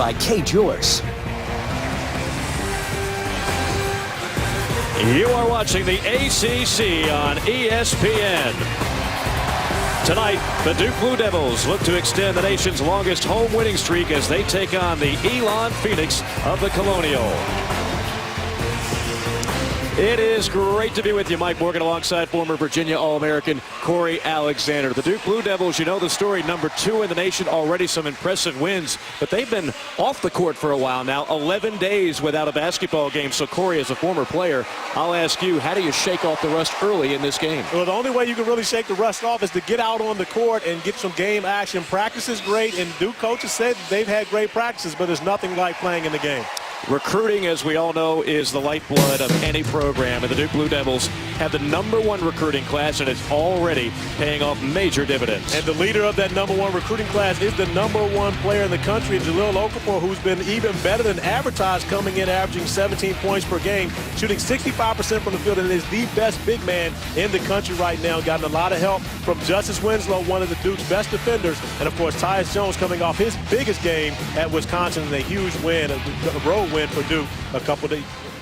by Kay Jewers. You are watching the ACC on ESPN. Tonight, the Duke Blue Devils look to extend the nation's longest home winning streak as they take on the Elon Phoenix of the Colonial. It is great to be with you, Mike Morgan, alongside former Virginia All-American Corey Alexander. The Duke Blue Devils, you know the story, #2 in the nation, already some impressive wins, but they've been off the court for a while now, 11 days without a basketball game. So, Corey, as a former player, I'll ask you, how do you shake off the rust early in this game? Well, the only way you can really shake the rust off is to get out on the court and get some game action. Practice is great, and Duke coaches said they've had great practices, but there's nothing like playing in the game. Recruiting, as we all know, is the lifeblood of any program, and the Duke Blue Devils have the #1 recruiting class, and it's already paying off major dividends. And the leader of that #1 recruiting class is the #1 player in the country, Jahlil Okafor, who's been even better than advertised, coming in averaging 17 points per game, shooting 65% from the field, and is the best big man in the country right now. Gotten a lot of help from Justice Winslow, one of the Duke's best defenders, and of course Tyus Jones coming off his biggest game at Wisconsin in a huge win, a road win for Duke a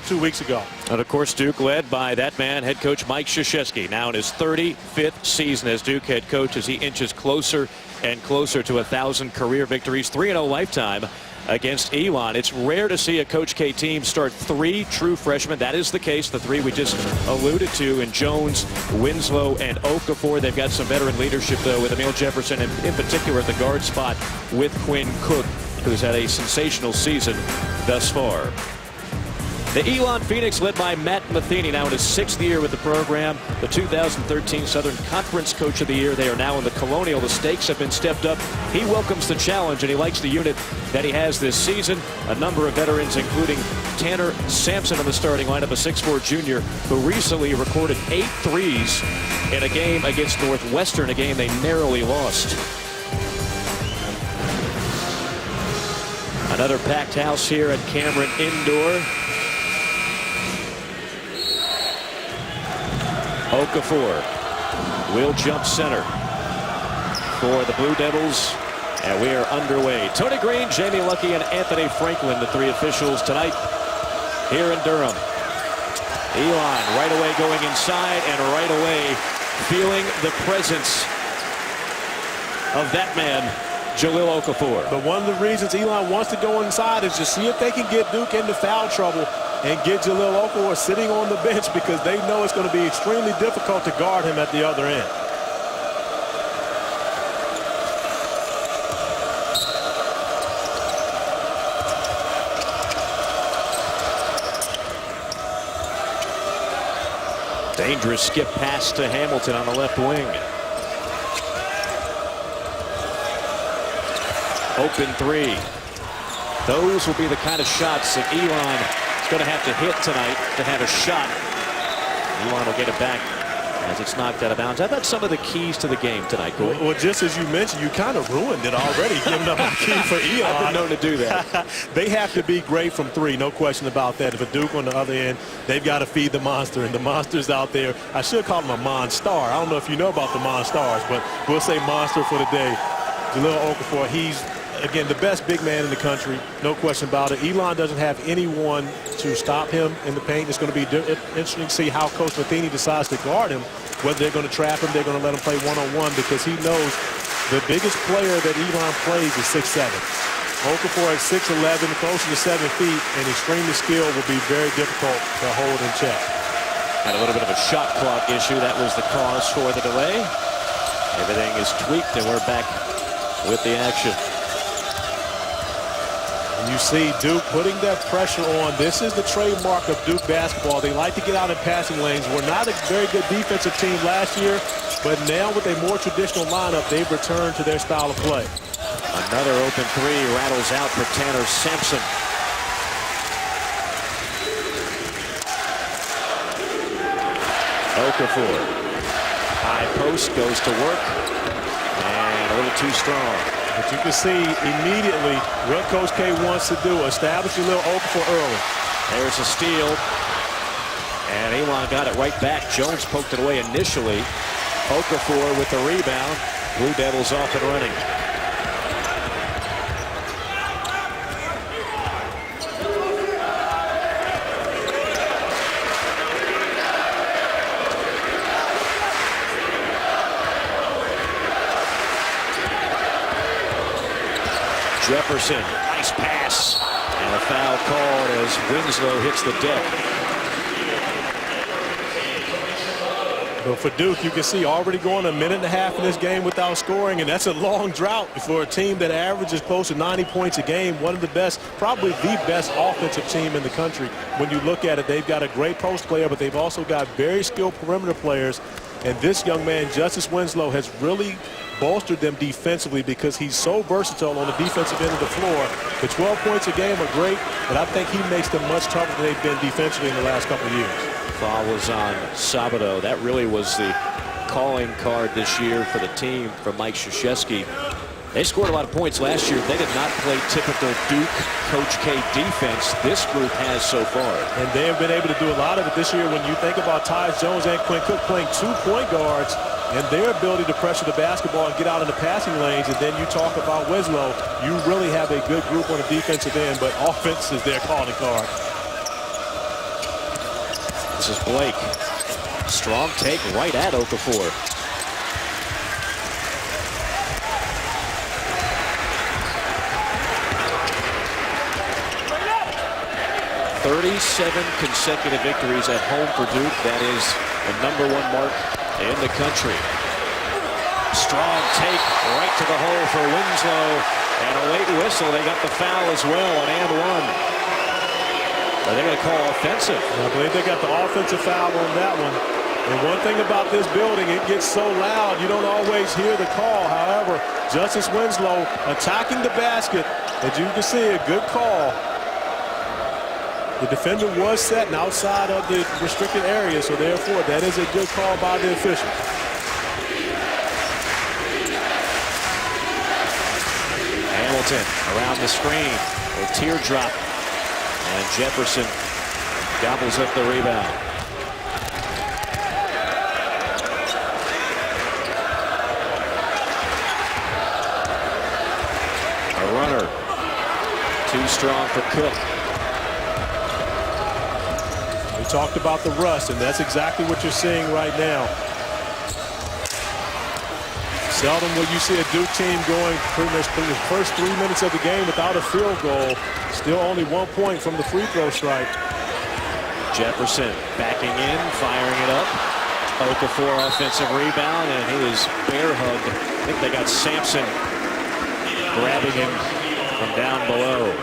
2 weeks ago. And of course, Duke led by that man, head coach Mike Krzyzewski, now in his 35th season as Duke head coach, as he inches closer and closer to 1,000 career victories, 3-0 lifetime against Elon. It's rare to see a Coach K team start 3 true freshmen. That is the case. The 3 we just alluded to in Jones, Winslow, and Okafor. They've got some veteran leadership, though, with Emil Jefferson, and in particular at the guard spot with Quinn Cook, who's had a sensational season thus far. The Elon Phoenix, led by Matt Matheny, now in his 6th year with the program, the 2013 Southern Conference Coach of the Year. They are now in the Colonial. The stakes have been stepped up. He welcomes the challenge, and he likes the unit that he has this season. A number of veterans, including Tanner Sampson in the starting lineup, a 6'4 junior who recently recorded 8 threes in a game against Northwestern, a game they narrowly lost. Another packed house here at Cameron Indoor. Okafor will jump center for the Blue Devils, and we are underway. Tony Green, Jamie Luckey, and Anthony Franklin, the 3 officials tonight here in Durham. Elon right away going inside, and right away feeling the presence of that man, Jahlil Okafor. But one of the reasons Elon wants to go inside is to see if they can get Duke into foul trouble and get Jahlil Okafor sitting on the bench, because they know it's going to be extremely difficult to guard him at the other end. Dangerous skip pass to Hamilton on the left wing. Open 3. Those will be the kind of shots that Elon is going to have to hit tonight to have a shot. Elon will get it back as it's knocked out of bounds. I thought some of the keys to the game tonight, Corey. Well, just as you mentioned, you kind of ruined it already, giving up a key for Elon. I've been known to do that. They have to be great from 3, no question about that. If a Duke on the other end, they've got to feed the monster, and the monster's out there. I should call him a Monstar. I don't know if you know about the Monstars, but we'll say monster for the day. Jahlil Okafor, he's, again, the best big man in the country, no question about it. Elon doesn't have anyone to stop him in the paint. It's going to be interesting to see how Coach Matheny decides to guard him, whether they're going to trap him, they're going to let him play one-on-one, because he knows the biggest player that Elon plays is 6'7". Okafor at 6'11", closer to 7 feet, and extremely skilled, will be very difficult to hold in check. Had a little bit of a shot clock issue. That was the cause for the delay. Everything is tweaked, and we're back with the action. And you see Duke putting that pressure on. This is the trademark of Duke basketball. They like to get out in passing lanes. We're not a very good defensive team last year, but now with a more traditional lineup, they've returned to their style of play. Another open 3 rattles out for Tanner Sampson. Okafor. High post, goes to work, and a little too strong. But you can see immediately what Coach K wants to do, establish a little Okafor early. There's a steal, and Elon got it right back. Jones poked it away initially. Okafor with the rebound. Blue Devils off and running. Jefferson, nice pass. And a foul called as Winslow hits the deck. But for Duke, you can see already going a minute and a half in this game without scoring, and that's a long drought for a team that averages close to 90 points a game. One of the best, probably the best offensive team in the country. When you look at it, they've got a great post player, but they've also got very skilled perimeter players. And this young man, Justice Winslow, has really bolstered them defensively because he's so versatile on the defensive end of the floor. The 12 points a game are great, but I think he makes them much tougher than they've been defensively in the last couple of years. Foul was on Sabato. That really was the calling card this year for the team from Mike Krzyzewski. They scored a lot of points last year. They did not play typical Duke Coach K defense. This group has so far. And they have been able to do a lot of it this year. When you think about Tyus Jones and Quinn Cook playing 2 point guards and their ability to pressure the basketball and get out in the passing lanes, and then you talk about Winslow, you really have a good group on the defensive end, but offense is their calling card. This is Blake. Strong take right at Okafor. 37 consecutive victories at home for Duke. That is the #1 mark in the country. Strong take right to the hole for Winslow. And a late whistle. They got the foul as well on and one. They're going to call offensive. I believe they got the offensive foul on that one. And one thing about this building, it gets so loud, you don't always hear the call. However, Justice Winslow attacking the basket. As you can see, a good call. The defender was setting outside of the restricted area, so therefore that is a good call by the official. Hamilton around the screen. A teardrop. And Jefferson gobbles up the rebound. A runner. Too strong for Cook. We talked about the rust, and that's exactly what you're seeing right now. Seldom will you see a Duke team going pretty much through the first 3 minutes of the game without a field goal. Still only 1 point from the free throw strike. Jefferson backing in, firing it up. Okafor offensive rebound, and he is bear hugged. I think they got Sampson grabbing him from down below.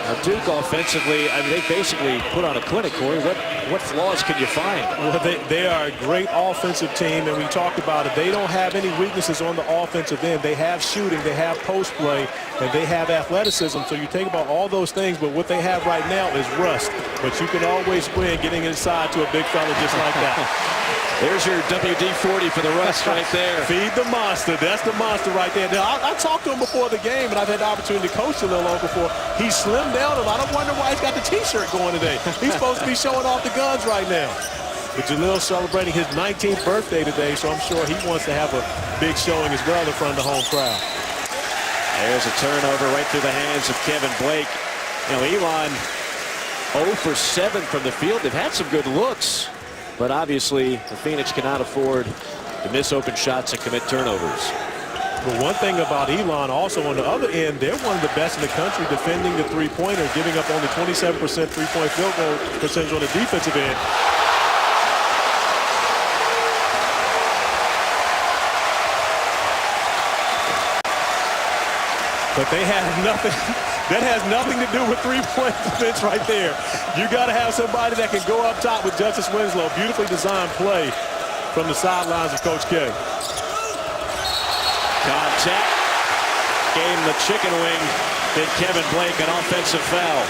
Now Duke offensively, I mean, they basically put on a clinic, Corey. What flaws can you find? Well, they are a great offensive team, and we talked about it. They don't have any weaknesses on the offensive end. They have shooting, they have post play, and they have athleticism. So you think about all those things, but what they have right now is rust. But you can always win getting inside to a big fella just like that. There's your WD-40 for the rust right there. Feed the monster. That's the monster right there. Now, I talked to him before the game, and I've had the opportunity to coach a little over before. He slimmed down a lot. I wonder why he's got the T-shirt going today. He's supposed to be showing off the guns right now. But Jalil's celebrating his 19th birthday today, so I'm sure he wants to have a big showing as well in front of the home crowd. There's a turnover right through the hands of Kevin Blake. You know, Elon 0 for 7 from the field. They've had some good looks. But obviously, the Phoenix cannot afford to miss open shots and commit turnovers. But one thing about Elon, also on the other end, they're one of the best in the country defending the three-pointer, giving up only 27% three-point field goal percentage on the defensive end. But they have nothing. That has nothing to do with three-point defense right there. You got to have somebody that can go up top with Justice Winslow. Beautifully designed play from the sidelines of Coach K. Contact. Gave him the chicken wing. Did Kevin Blake an offensive foul.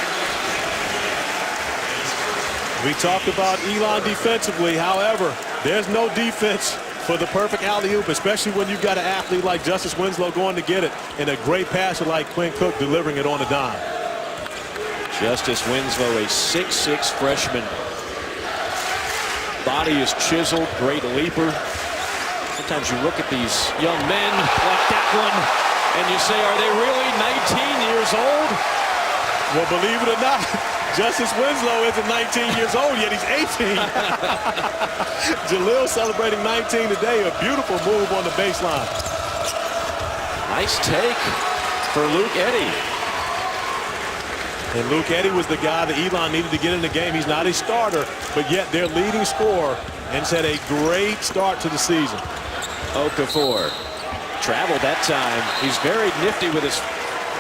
We talked about Elon defensively. However, there's no defense for the perfect alley-oop, especially when you've got an athlete like Justice Winslow going to get it and a great passer like Quinn Cook delivering it on a dime. Justice Winslow, a 6'6" freshman. Body is chiseled, great leaper. Sometimes you look at these young men like that one and you say, are they really 19 years old? Well, believe it or not, Justice Winslow isn't 19 years old yet. He's 18. Jalil celebrating 19 today. A beautiful move on the baseline. Nice take. for Luke Eddy. And Luke Eddy was the guy that Elon needed to get in the game. He's not a starter, but yet their leading scorer, and has had a great start to the season. Okafor traveled that time. He's very nifty with his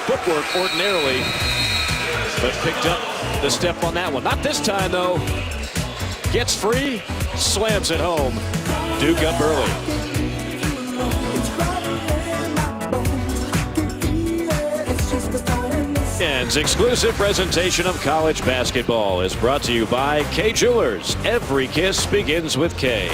footwork ordinarily, but picked up the step on that one. Not this time, though. Gets free, slams it home. Duke up early. And exclusive presentation of college basketball is brought to you by K Jewelers. Every kiss begins with K.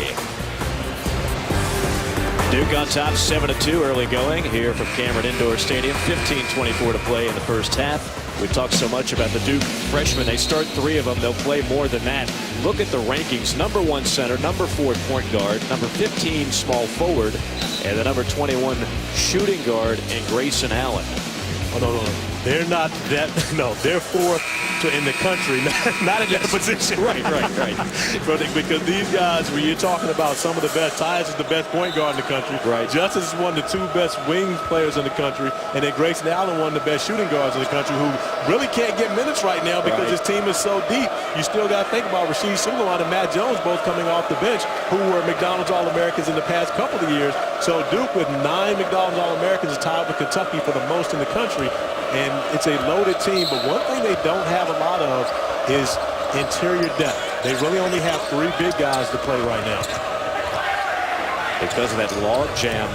Duke on top 7-2 early going here from Cameron Indoor Stadium. 15:24 to play in the first half. We talked so much about the Duke freshmen. They start 3 of them. They'll play more than that. Look at the rankings. Number 1 center, number 4 point guard, number 15 small forward, and the number 21 shooting guard in Grayson Allen. Oh, no. They're not that. No, they're 4th in the country, not in that position. Right. Because these guys, when you're talking about some of the best, Tyus is the best point guard in the country. Right. Justice is one of the 2 best wing players in the country. And then Grayson Allen, one of the best shooting guards in the country, who really can't get minutes right now because his team is so deep. You still got to think about Rasheed Sulaimon and Matt Jones both coming off the bench, who were McDonald's All-Americans in the past couple of years. So Duke, with 9 McDonald's All-Americans, is tied with Kentucky for the most in the country. And it's a loaded team, but one thing they don't have a lot of is interior depth. They really only have 3 big guys to play right now. Because of that log jam,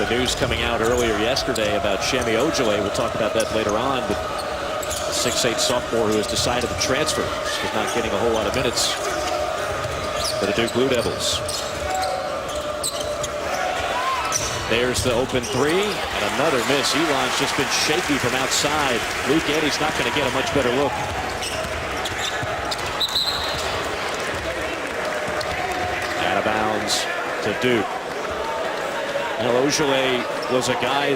the news coming out earlier yesterday about Shemi Ojale, we'll talk about that later on, but the 6'8" sophomore who has decided to transfer is not getting a whole lot of minutes for the Duke Blue Devils. There's the open 3, and another miss. Elon's just been shaky from outside. Luke Eddy's not going to get a much better look. Out of bounds to Duke. You know, Ojale was a guy,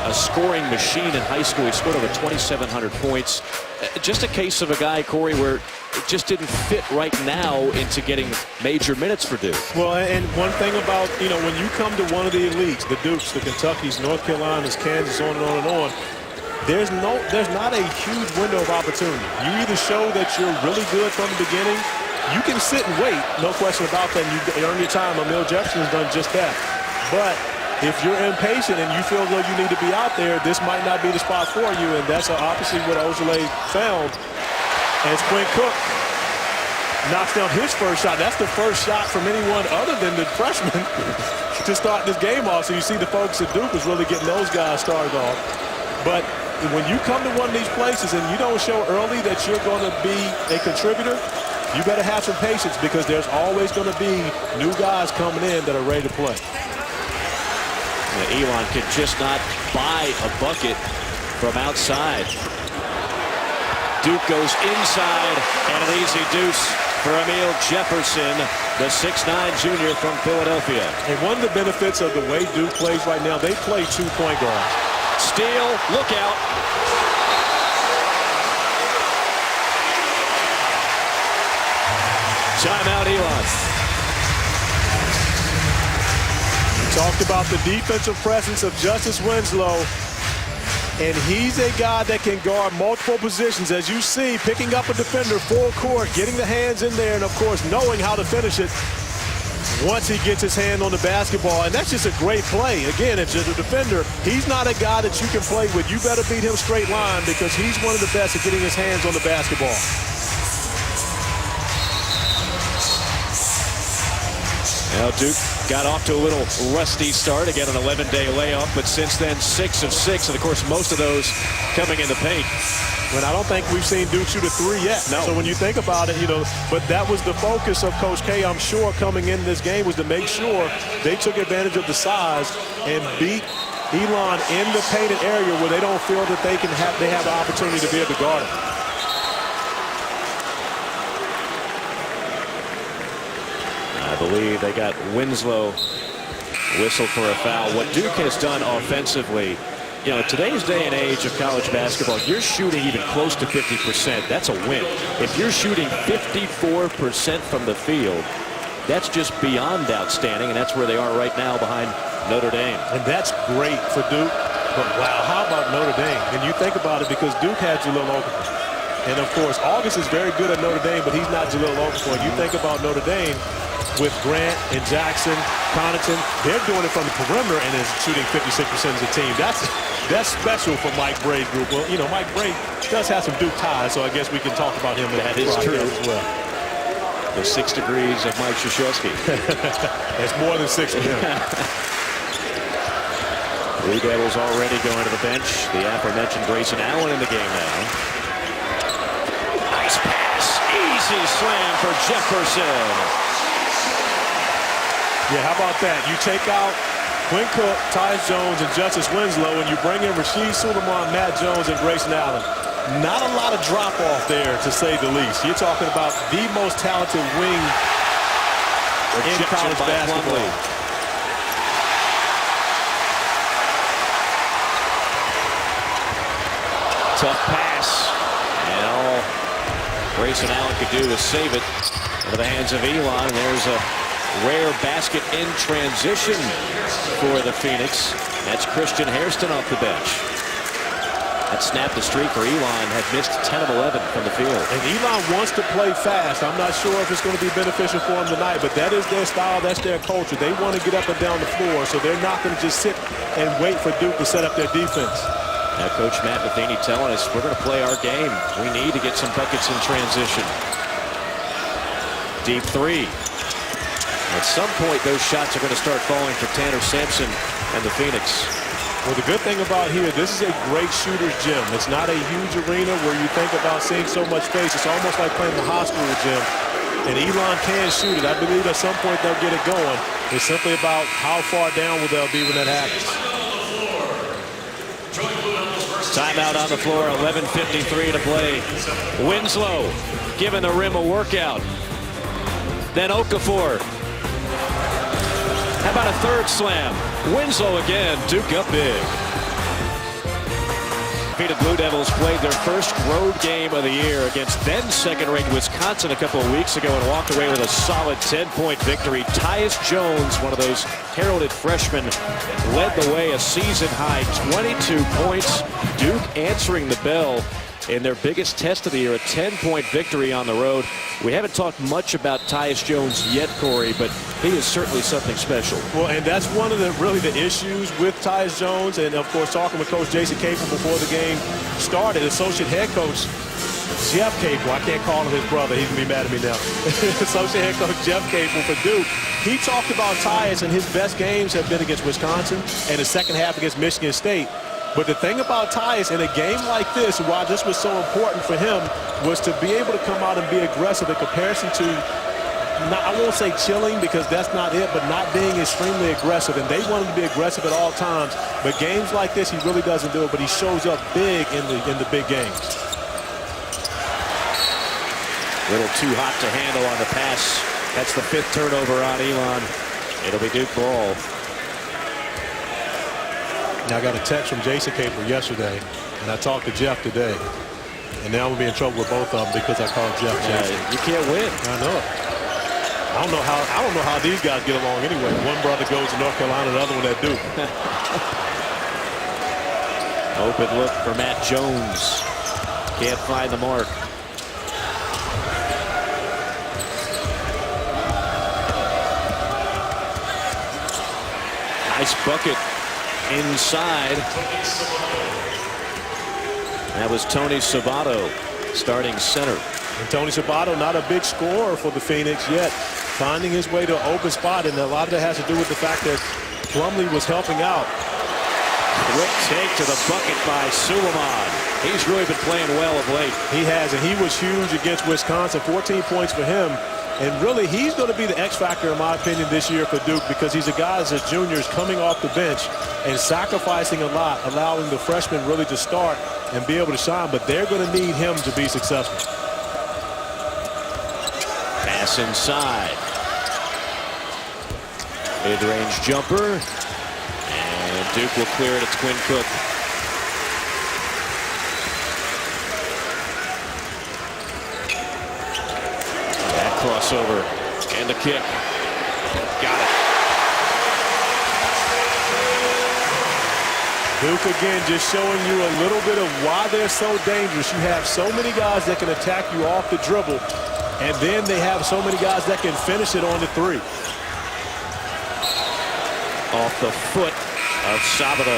a scoring machine in high school. He scored over 2,700 points. Just a case of a guy, Corey, where it just didn't fit right now into getting major minutes for Duke. Well, and one thing about, you know, when you come to one of the elites, the Dukes, the Kentuckys, North Carolinas, Kansas, on and on and on, there's not a huge window of opportunity. You either show that you're really good from the beginning. You can sit and wait, no question about that, and you earn your time. Emil Jefferson has done just that. But if you're impatient and you feel as though you need to be out there, this might not be the spot for you, and that's obviously what Ojale found. As Quinn Cook knocks down his first shot. That's the first shot from anyone other than the freshman to start this game off. So you see the folks at Duke is really getting those guys started off. But when you come to one of these places and you don't show early that you're going to be a contributor, you better have some patience, because there's always going to be new guys coming in that are ready to play. Elon could just not buy a bucket from outside. Duke goes inside, and an easy deuce for Emil Jefferson, the 6'9" junior from Philadelphia. And one of the benefits of the way Duke plays right now, they play 2 point guards. Steal, look out. Timeout, Elon. Talked about the defensive presence of Justice Winslow, and he's a guy that can guard multiple positions. As you see, picking up a defender full court, getting the hands in there, and of course knowing how to finish it once he gets his hand on the basketball. And that's just a great play. Again, if you're a defender, he's not a guy that you can play with. You better beat him straight line, because he's one of the best at getting his hands on the basketball. Now Duke got off to a little rusty start. Again, an 11-day layoff, but since then 6 of 6, and of course most of those coming in the paint. When I don't think we've seen Duke shoot a 3 yet. No. So when you think about it, you know, but that was the focus of Coach K, I'm sure, coming in this game, was to make sure they took advantage of the size and beat Elon in the painted area where they don't feel that they have the opportunity to be able to guard him. I believe they got Winslow whistled for a foul. What Duke has done offensively, you know, today's day and age of college basketball, you're shooting even close to 50%. That's a win. If you're shooting 54% from the field, that's just beyond outstanding, and that's where they are right now behind Notre Dame. And that's great for Duke. But wow, how about Notre Dame? And you think about it because Duke had Jahlil Okafor. And of course, August is very good at Notre Dame, but he's not Jahlil Okafor. And you think about Notre Dame with Grant and Jackson, Connaughton, they're doing it from the perimeter and is shooting 56% as a team. That's special for Mike Bray's group. Well, you know, Mike Bray does have some Duke ties, so I guess we can talk about him. That is true as well. The 6 degrees of Mike Krzyzewski. That's more than 6 for him. Blue Devils already going to the bench. The aforementioned Grayson Allen in the game now. Nice pass. Easy slam for Jefferson. Yeah, how about that? You take out Quinn Cook, Tyus Jones, and Justice Winslow, and you bring in Rasheed Suleiman, Matt Jones, and Grayson Allen. Not a lot of drop-off there, to say the least. You're talking about the most talented wing in college basketball. Tough pass, and all Grayson Allen could do was save it into the hands of Elon. There's a rare basket in transition for the Phoenix. That's Christian Hairston off the bench. That snapped the streak for Elon, had missed 10 of 11 from the field. And Elon wants to play fast. I'm not sure if it's going to be beneficial for him tonight, but that is their style, that's their culture. They want to get up and down the floor, so they're not going to just sit and wait for Duke to set up their defense. Now Coach Matt Matheny telling us we're going to play our game. We need to get some buckets in transition. Deep three. At some point, those shots are going to start falling for Tanner Sampson and the Phoenix. Well, the good thing about here, this is a great shooter's gym. It's not a huge arena where you think about seeing so much space. It's almost like playing the hospital gym. And Elon can shoot it. I believe at some point they'll get it going. It's simply about how far down will they'll be when that happens. Timeout on the floor, 11:53 to play. Winslow giving the rim a workout. Then Okafor. How about a third slam? Winslow again, Duke up big. The Blue Devils played their first road game of the year against then second-ranked Wisconsin a couple of weeks ago and walked away with a solid 10-point victory. Tyus Jones, one of those heralded freshmen, led the way, a season-high 22 points. Duke answering the bell in their biggest test of the year, a 10-point victory on the road. We haven't talked much about Tyus Jones yet, Corey, but he is certainly something special. Well, and that's one of the issues with Tyus Jones, and of course talking with Coach Jason Capel before the game started, associate head coach Jeff Capel, I can't call him his brother, he's gonna be mad at me now. Associate head coach Jeff Capel for Duke, he talked about Tyus, and his best games have been against Wisconsin and the second half against Michigan State. But the thing about Tyus in a game like this, why this was so important for him, was to be able to come out and be aggressive in comparison to, I won't say chilling because that's not it, but not being extremely aggressive. And they want him to be aggressive at all times. But games like this, he really doesn't do it, but he shows up big in the big games. A little too hot to handle on the pass. That's the 5th turnover on Elon. It'll be Duke ball. Now, I got a text from Jason Capel yesterday, and I talked to Jeff today. And now I'm going to be in trouble with both of them because I called Jeff Jason. You can't win. I know it. I don't know how these guys get along anyway. One brother goes to North Carolina, the other one at Duke. Open look for Matt Jones. Can't find the mark. Nice bucket inside. That was Tony Sabato, starting center. And Tony Sabato, not a big scorer for the Phoenix yet, finding his way to an open spot, and a lot of that has to do with the fact that Plumlee was helping out. Quick take to the bucket by Suleiman. He's really been playing well of late. He has, and he was huge against Wisconsin, 14 points for him. And really, he's going to be the X factor, in my opinion, this year for Duke, because he's a guy as a junior is coming off the bench and sacrificing a lot, allowing the freshmen really to start and be able to shine. But they're going to need him to be successful. Pass inside. Mid-range jumper. And Duke will clear it. It's Quinn Cook. Crossover and the kick. Got it. Duke again just showing you a little bit of why they're so dangerous. You have so many guys that can attack you off the dribble, and then they have so many guys that can finish it on the three. Off the foot of Sabado.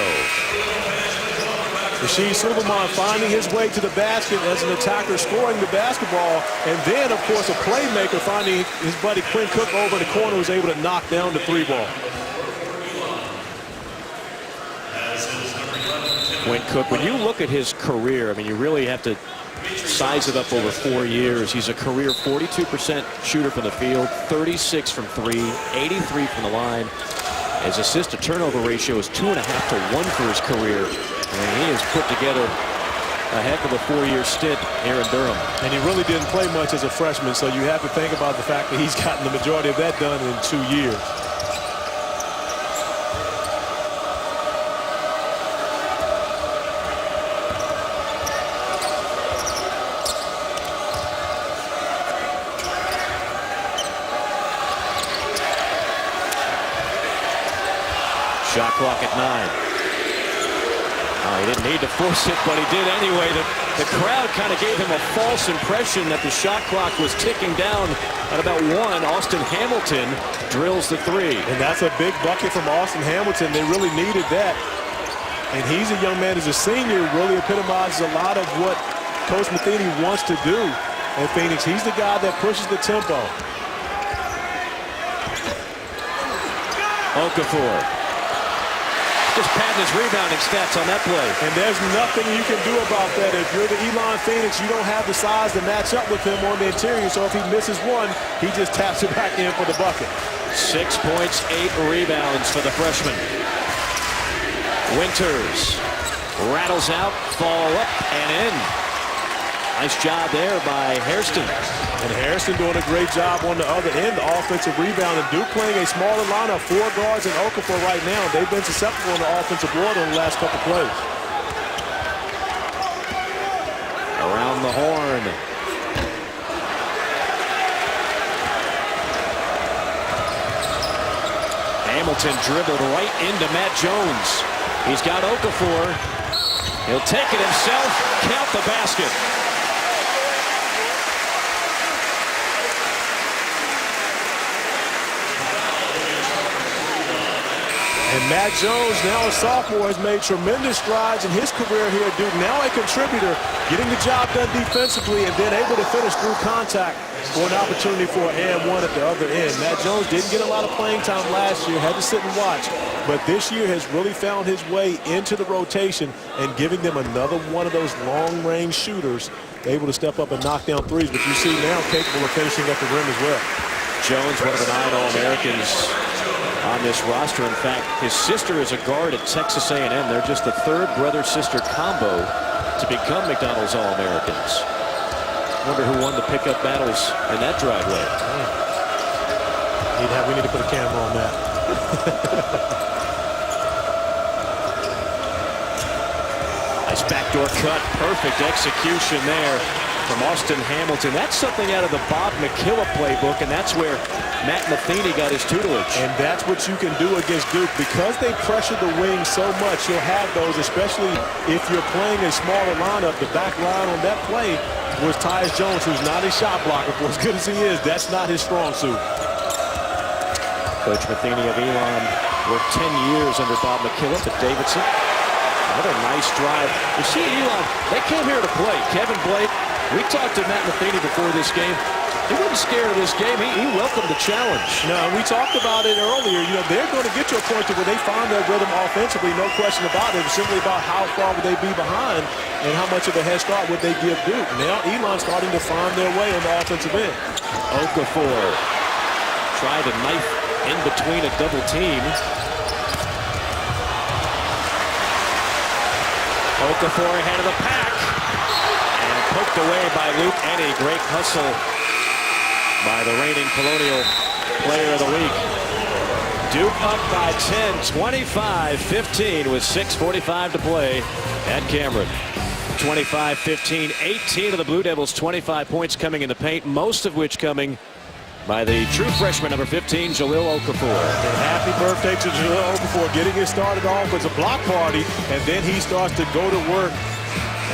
Rashid Suleiman finding his way to the basket as an attacker, scoring the basketball, and then, of course, a playmaker finding his buddy Quinn Cook over the corner, who's able to knock down the three ball. Quinn Cook, when you look at his career, I mean, you really have to size it up over 4 years. He's a career 42% shooter from the field, 36 from three, 83 from the line. His assist to turnover ratio is 2.5 to 1 for his career. And he has put together a heck of a 4-year stint here in Durham. And he really didn't play much as a freshman, so you have to think about the fact that he's gotten the majority of that done in 2 years. Shot clock at 9. He didn't need to force it, but he did anyway. The crowd kind of gave him a false impression that the shot clock was ticking down at about 1. Austin Hamilton drills the three. And that's a big bucket from Austin Hamilton. They really needed that. And he's a young man, as a senior, really epitomizes a lot of what Coach Matheny wants to do in Phoenix. He's the guy that pushes the tempo. Okafor. Just padding his rebounding stats on that play. And there's nothing you can do about that. If you're the Elon Phoenix, you don't have the size to match up with him on the interior. So if he misses one, he just taps it back in for the bucket. 6 points, 8 rebounds for the freshman. Winters rattles out, fall up and in. Nice job there by Hairston. And Hairston doing a great job on the other end, the offensive rebound. And Duke playing a smaller lineup, 4 guards and Okafor right now. They've been susceptible in the offensive board on the last couple plays. Around the horn. Hamilton dribbled right into Matt Jones. He's got Okafor. He'll take it himself, count the basket. And Matt Jones, now a sophomore, has made tremendous strides in his career here at Duke. Now a contributor, getting the job done defensively and then able to finish through contact for an opportunity for an and one at the other end. Matt Jones didn't get a lot of playing time last year, had to sit and watch. But this year has really found his way into the rotation and giving them another one of those long-range shooters able to step up and knock down threes. But you see now capable of finishing at the rim as well. Jones, one of the 9 All-Americans on this roster. In fact, his sister is a guard at Texas A&M. They're just the 3rd brother-sister combo to become McDonald's All-Americans. Wonder who won the pickup battles in that driveway. We need to put a camera on that. Nice backdoor cut. Perfect execution there from Austin Hamilton. That's something out of the Bob McKillop playbook, and that's where Matt Matheny got his tutelage. And that's what you can do against Duke. Because they pressure the wing so much, you'll have those, especially if you're playing a smaller lineup. The back line on that play was Tyus Jones, who's not a shot blocker. For as good as he is, that's not his strong suit. Coach Matheny of Elon worked 10 years under Bob McKillop at Davidson. Another nice drive. You see Elon, they came here to play. Kevin Blake, we talked to Matt Matheny before this game. He wasn't scared of this game. He welcomed the challenge. No, we talked about it earlier. You know, they're going to get to a point to where they find their rhythm offensively, no question about it. It's simply about how far would they be behind and how much of a head start would they give Duke. Now Elon's starting to find their way on the offensive end. Okafor tried to knife in between a double team. Okafor ahead of the pack. And poked away by Luke Eddy. Great hustle by the reigning Colonial Player of the Week. Duke up by 10, 25-15 with 6:45 to play at Cameron. 25-15, 18 of the Blue Devils' 25 points coming in the paint, most of which coming by the true freshman, number 15, Jahlil Okafor. And happy birthday to Jahlil Okafor, getting it started off as a block party, and then he starts to go to work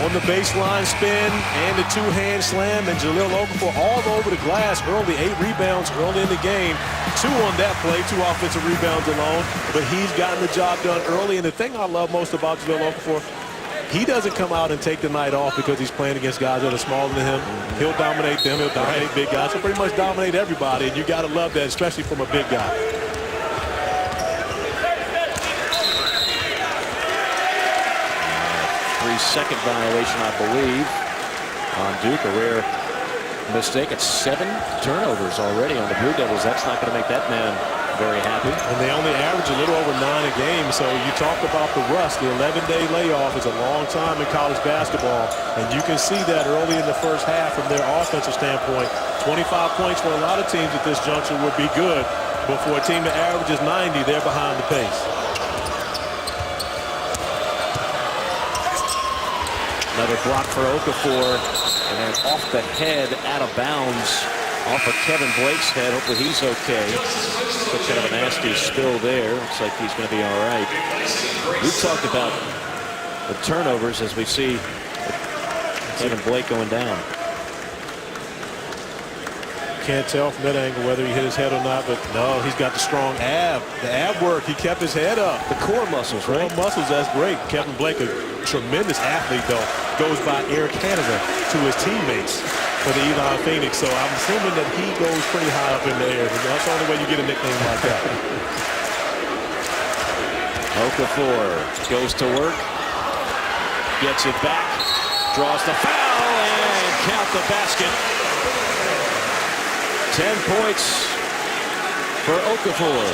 on the baseline spin and the two-hand slam, and Jahlil Okafor all over the glass early, 8 rebounds early in the game, 2 on that play, 2 offensive rebounds alone, but he's gotten the job done early. And the thing I love most about Jahlil Okafor, he doesn't come out and take the night off because he's playing against guys that are smaller than him. He'll dominate them. He'll dominate big guys. He'll pretty much dominate everybody, and you got to love that, especially from a big guy. Three-second violation, I believe, on Duke. A rare mistake. It's 7 turnovers already on the Blue Devils. That's not going to make that man very happy. And they only average a little over 9 a game. So you talk about the rust. The 11-day layoff is a long time in college basketball. And you can see that early in the first half from their offensive standpoint. 25 points for a lot of teams at this juncture would be good. But for a team that averages 90, they're behind the pace. Another block for Okafor. And then off the head, out of bounds. Off of Kevin Blake's head. Hopefully he's okay. Took kind of a nasty spill there. Looks like he's going to be all right. We've talked about the turnovers as we see Kevin Blake going down. Can't tell from that angle whether he hit his head or not, but no, he's got the strong ab. The ab work, he kept his head up. The core muscles, right? Core muscles, that's great. Kevin Blake, a tremendous athlete, though, goes by Air Canada to his teammates for the Elon Phoenix. So I'm assuming that he goes pretty high up in the air. That's the only way you get a nickname like that. Okafor goes to work, gets it back, draws the foul, and count the basket. 10 points for Okafor.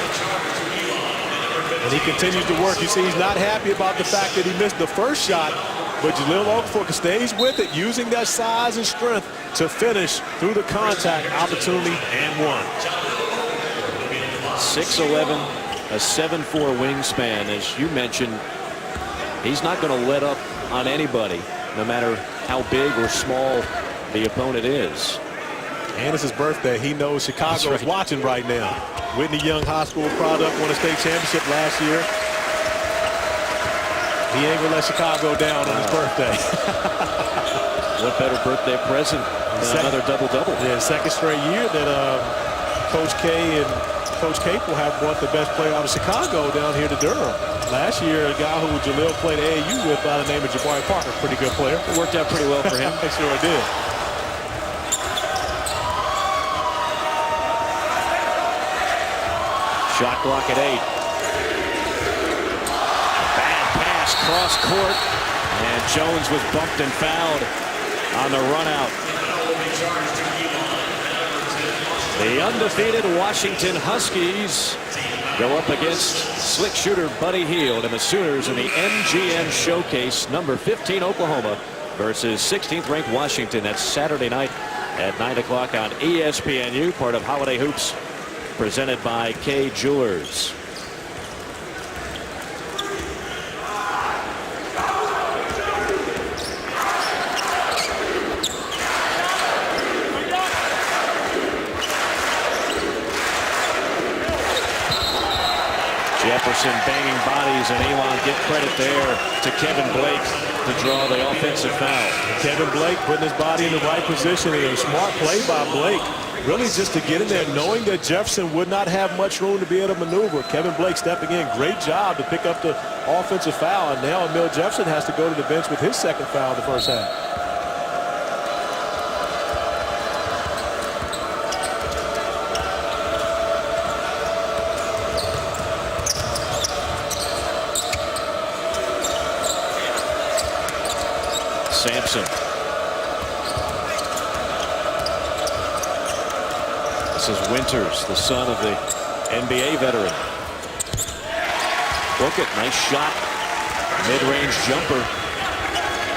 And he continues to work. You see, he's not happy about the fact that he missed the first shot, but Jahlil Okafor stays with it, using that size and strength to finish through the contact opportunity and one. 6'11", a 7'4" wingspan. As you mentioned, he's not going to let up on anybody, no matter how big or small the opponent is. And it's his birthday. He knows Chicago is watching right now. Whitney Young High School product, won a state championship last year. He ain't gonna let Chicago down on his birthday. What better birthday present than another double-double? Yeah, second straight year that Coach K and Coach Capel have brought the best player out of Chicago down here to Durham. Last year, a guy who Jahlil played AAU with by the name of Jabari Parker, pretty good player. It worked out pretty well for him. Sure it did. Shot clock at 8. Bad pass cross court, and Jones was bumped and fouled on the run out. The undefeated Washington Huskies go up against slick shooter Buddy Hield and the Sooners in the MGM Showcase. Number 15 Oklahoma versus 16th ranked Washington. That's Saturday night at 9 o'clock on ESPNU, part of Holiday Hoops, presented by Kay Jewelers. Jefferson banging bodies, and Elon get credit there to Kevin Blake to draw the offensive foul. Kevin Blake putting his body in the right position. A smart play by Blake. Really just to get in there, knowing that Jefferson would not have much room to be able to maneuver. Kevin Blake stepping in. Great job to pick up the offensive foul. And now Emil Jefferson has to go to the bench with his second foul in the first half. Sampson. This is Winters, the son of the NBA veteran. Book it, nice shot. Mid-range jumper.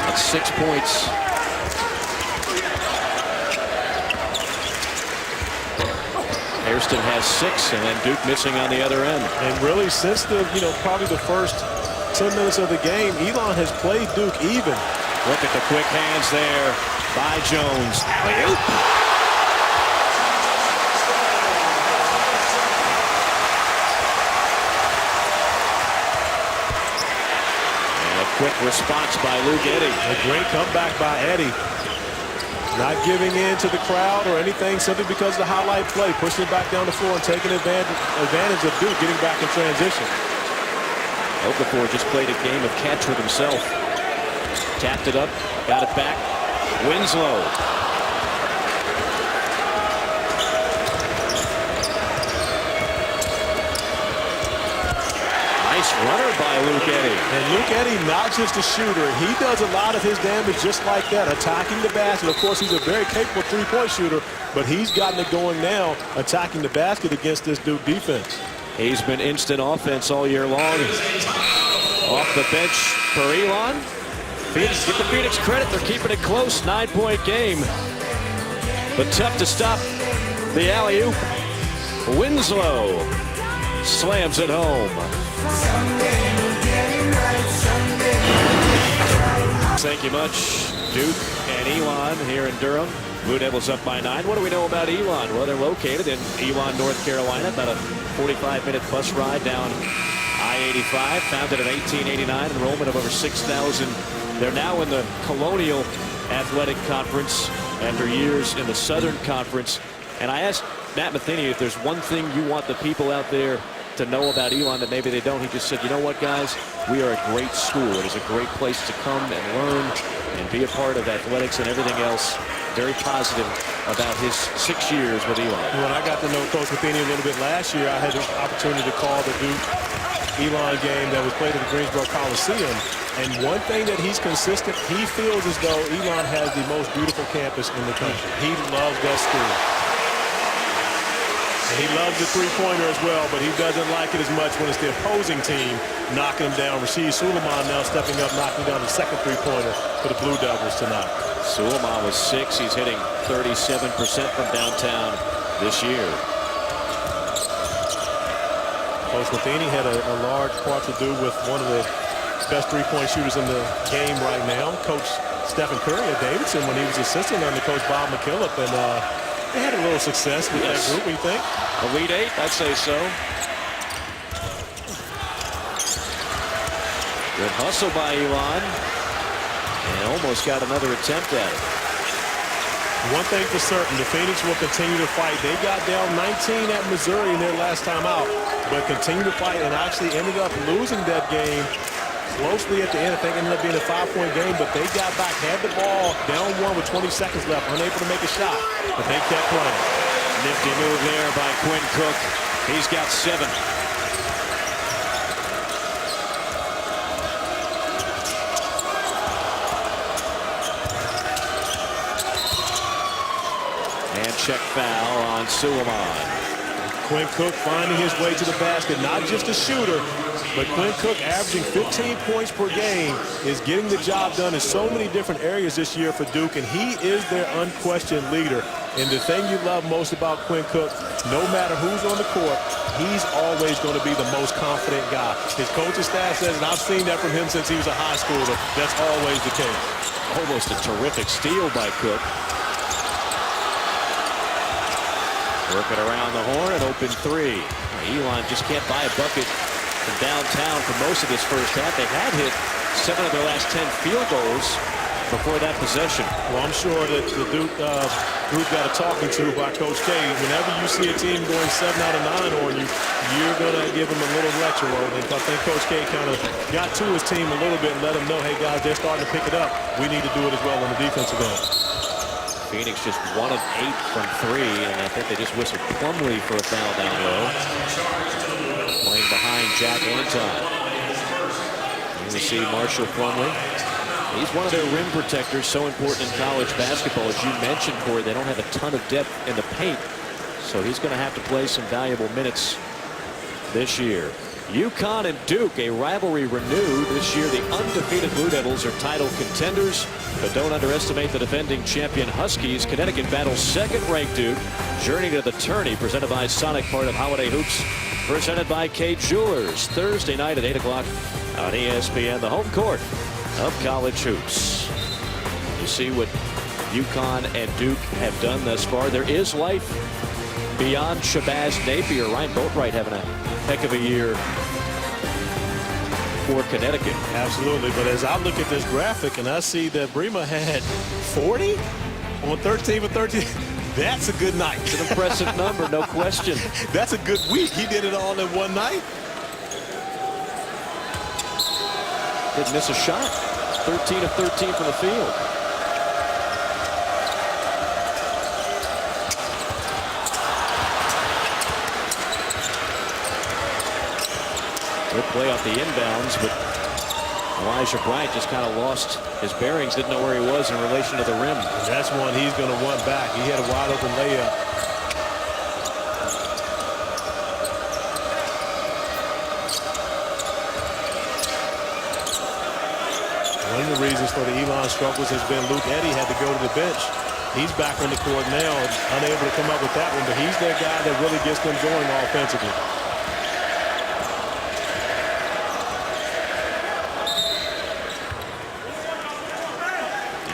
That's 6 points. Hairston has 6, and then Duke missing on the other end. And really, since the, probably the first 10 minutes of the game, Elon has played Duke even. Look at the quick hands there by Jones. Alley-oop. Quick response by Luke Eddy. A great comeback by Eddy. Not giving in to the crowd or anything simply because of the highlight play. Pushing it back down the floor and taking advantage of Duke getting back in transition. Okafor just played a game of catch with himself. Tapped it up, got it back. Winslow. Nice runner by Luke Eddy. And Luke Eddy, not just a shooter. He does a lot of his damage just like that, attacking the basket. Of course, he's a very capable three-point shooter, but he's gotten it going now, attacking the basket against this Duke defense. He's been instant offense all year long. Off the bench for Elon. Phoenix, give the Phoenix credit. They're keeping it close. 9-point game. But tough to stop the alley-oop. Winslow slams it home. Thank you much, Duke and Elon here in Durham. Blue Devils up by 9. What do we know about Elon? Well, they're located in Elon, North Carolina, about a 45-minute bus ride down I-85. Founded in 1889, enrollment of over 6,000. They're now in the Colonial Athletic Conference after years in the Southern Conference. And I asked Matt Matheny if there's one thing you want the people out there to know about Elon that maybe they don't. He just said, you know what, guys, we are a great school. It is a great place to come and learn and be a part of athletics and everything else. Very positive about his 6 years with Elon. When I got to know Coach Matheny a little bit last year, I had the opportunity to call the Duke-Elon game that was played at the Greensboro Coliseum. And one thing that he's consistent, he feels as though Elon has the most beautiful campus in the country. He loves that school. He loves the three-pointer as well, but he doesn't like it as much when it's the opposing team knocking him down. Rashid Suleiman now stepping up, knocking down the second three-pointer for the Blue Devils tonight. Suleiman was 6. He's hitting 37% from downtown this year. Coach Matheny had a large part to do with one of the best three-point shooters in the game right now, Coach Stephen Curry at Davidson, when he was assistant under Coach Bob McKillop, and they had a little success with that group, we think. Elite 8, I'd say so. Good hustle by Elon. And almost got another attempt at it. One thing for certain, the Phoenix will continue to fight. They got down 19 at Missouri in their last time out, but continue to fight and actually ended up losing that game closely at the end. I think it ended up being a 5-point game, but they got back, had the ball, down 1 with 20 seconds left, unable to make a shot, but they kept playing. Nifty move there by Quinn Cook. He's got 7. And check foul on Suleiman. Quinn Cook finding his way to the basket, not just a shooter, but Quinn Cook averaging 15 points per game is getting the job done in so many different areas this year for Duke, and he is their unquestioned leader. And the thing you love most about Quinn Cook, no matter who's on the court, he's always going to be the most confident guy. His coaching staff says, and I've seen that from him since he was a high schooler, that's always the case. Almost a terrific steal by Cook. Working around the horn, an open 3. Elon just can't buy a bucket from downtown for most of this first half. They had hit 7 of their last 10 field goals before that possession. Well, I'm sure that the Duke group got a talking to by Coach K. Whenever you see a team going 7 out of 9 on you, you're going to give them a little lecture on it. I think Coach K kind of got to his team a little bit and let them know, hey, guys, they're starting to pick it up. We need to do it as well on the defensive end. Phoenix just 1 of 8 from 3, and I think they just whistled Plumlee for a foul down low. Playing behind Jack Anton. You see Marshall Plumlee. He's one of their rim protectors, so important in college basketball. As you mentioned, Corey, they don't have a ton of depth in the paint, so he's going to have to play some valuable minutes this year. UConn and Duke, a rivalry renewed. This year, the undefeated Blue Devils are title contenders, but don't underestimate the defending champion Huskies. Connecticut battles second-ranked Duke. Journey to the tourney, presented by Sonic, part of Holiday Hoops, presented by Kay Jewelers. Thursday night at 8 o'clock on ESPN, the home court of college hoops. You see what UConn and Duke have done thus far. There is life beyond Shabazz Napier. Ryan Boatwright having a heck of a year for Connecticut. Absolutely, but as I look at this graphic and I see that Brema had 40 on 13 for 13, that's a good night. It's an impressive number, no question. That's a good week. He did it all in one night. Didn't miss a shot. 13 of 13 from the field. Good play off the inbounds, but Elijah Bryant just kind of lost his bearings, didn't know where he was in relation to the rim. And that's one he's going to want back. He had a wide open layup. One of the reasons for the Elon struggles has been Luke Eddy had to go to the bench. He's back on the court now, unable to come up with that one, but he's their guy that really gets them going offensively.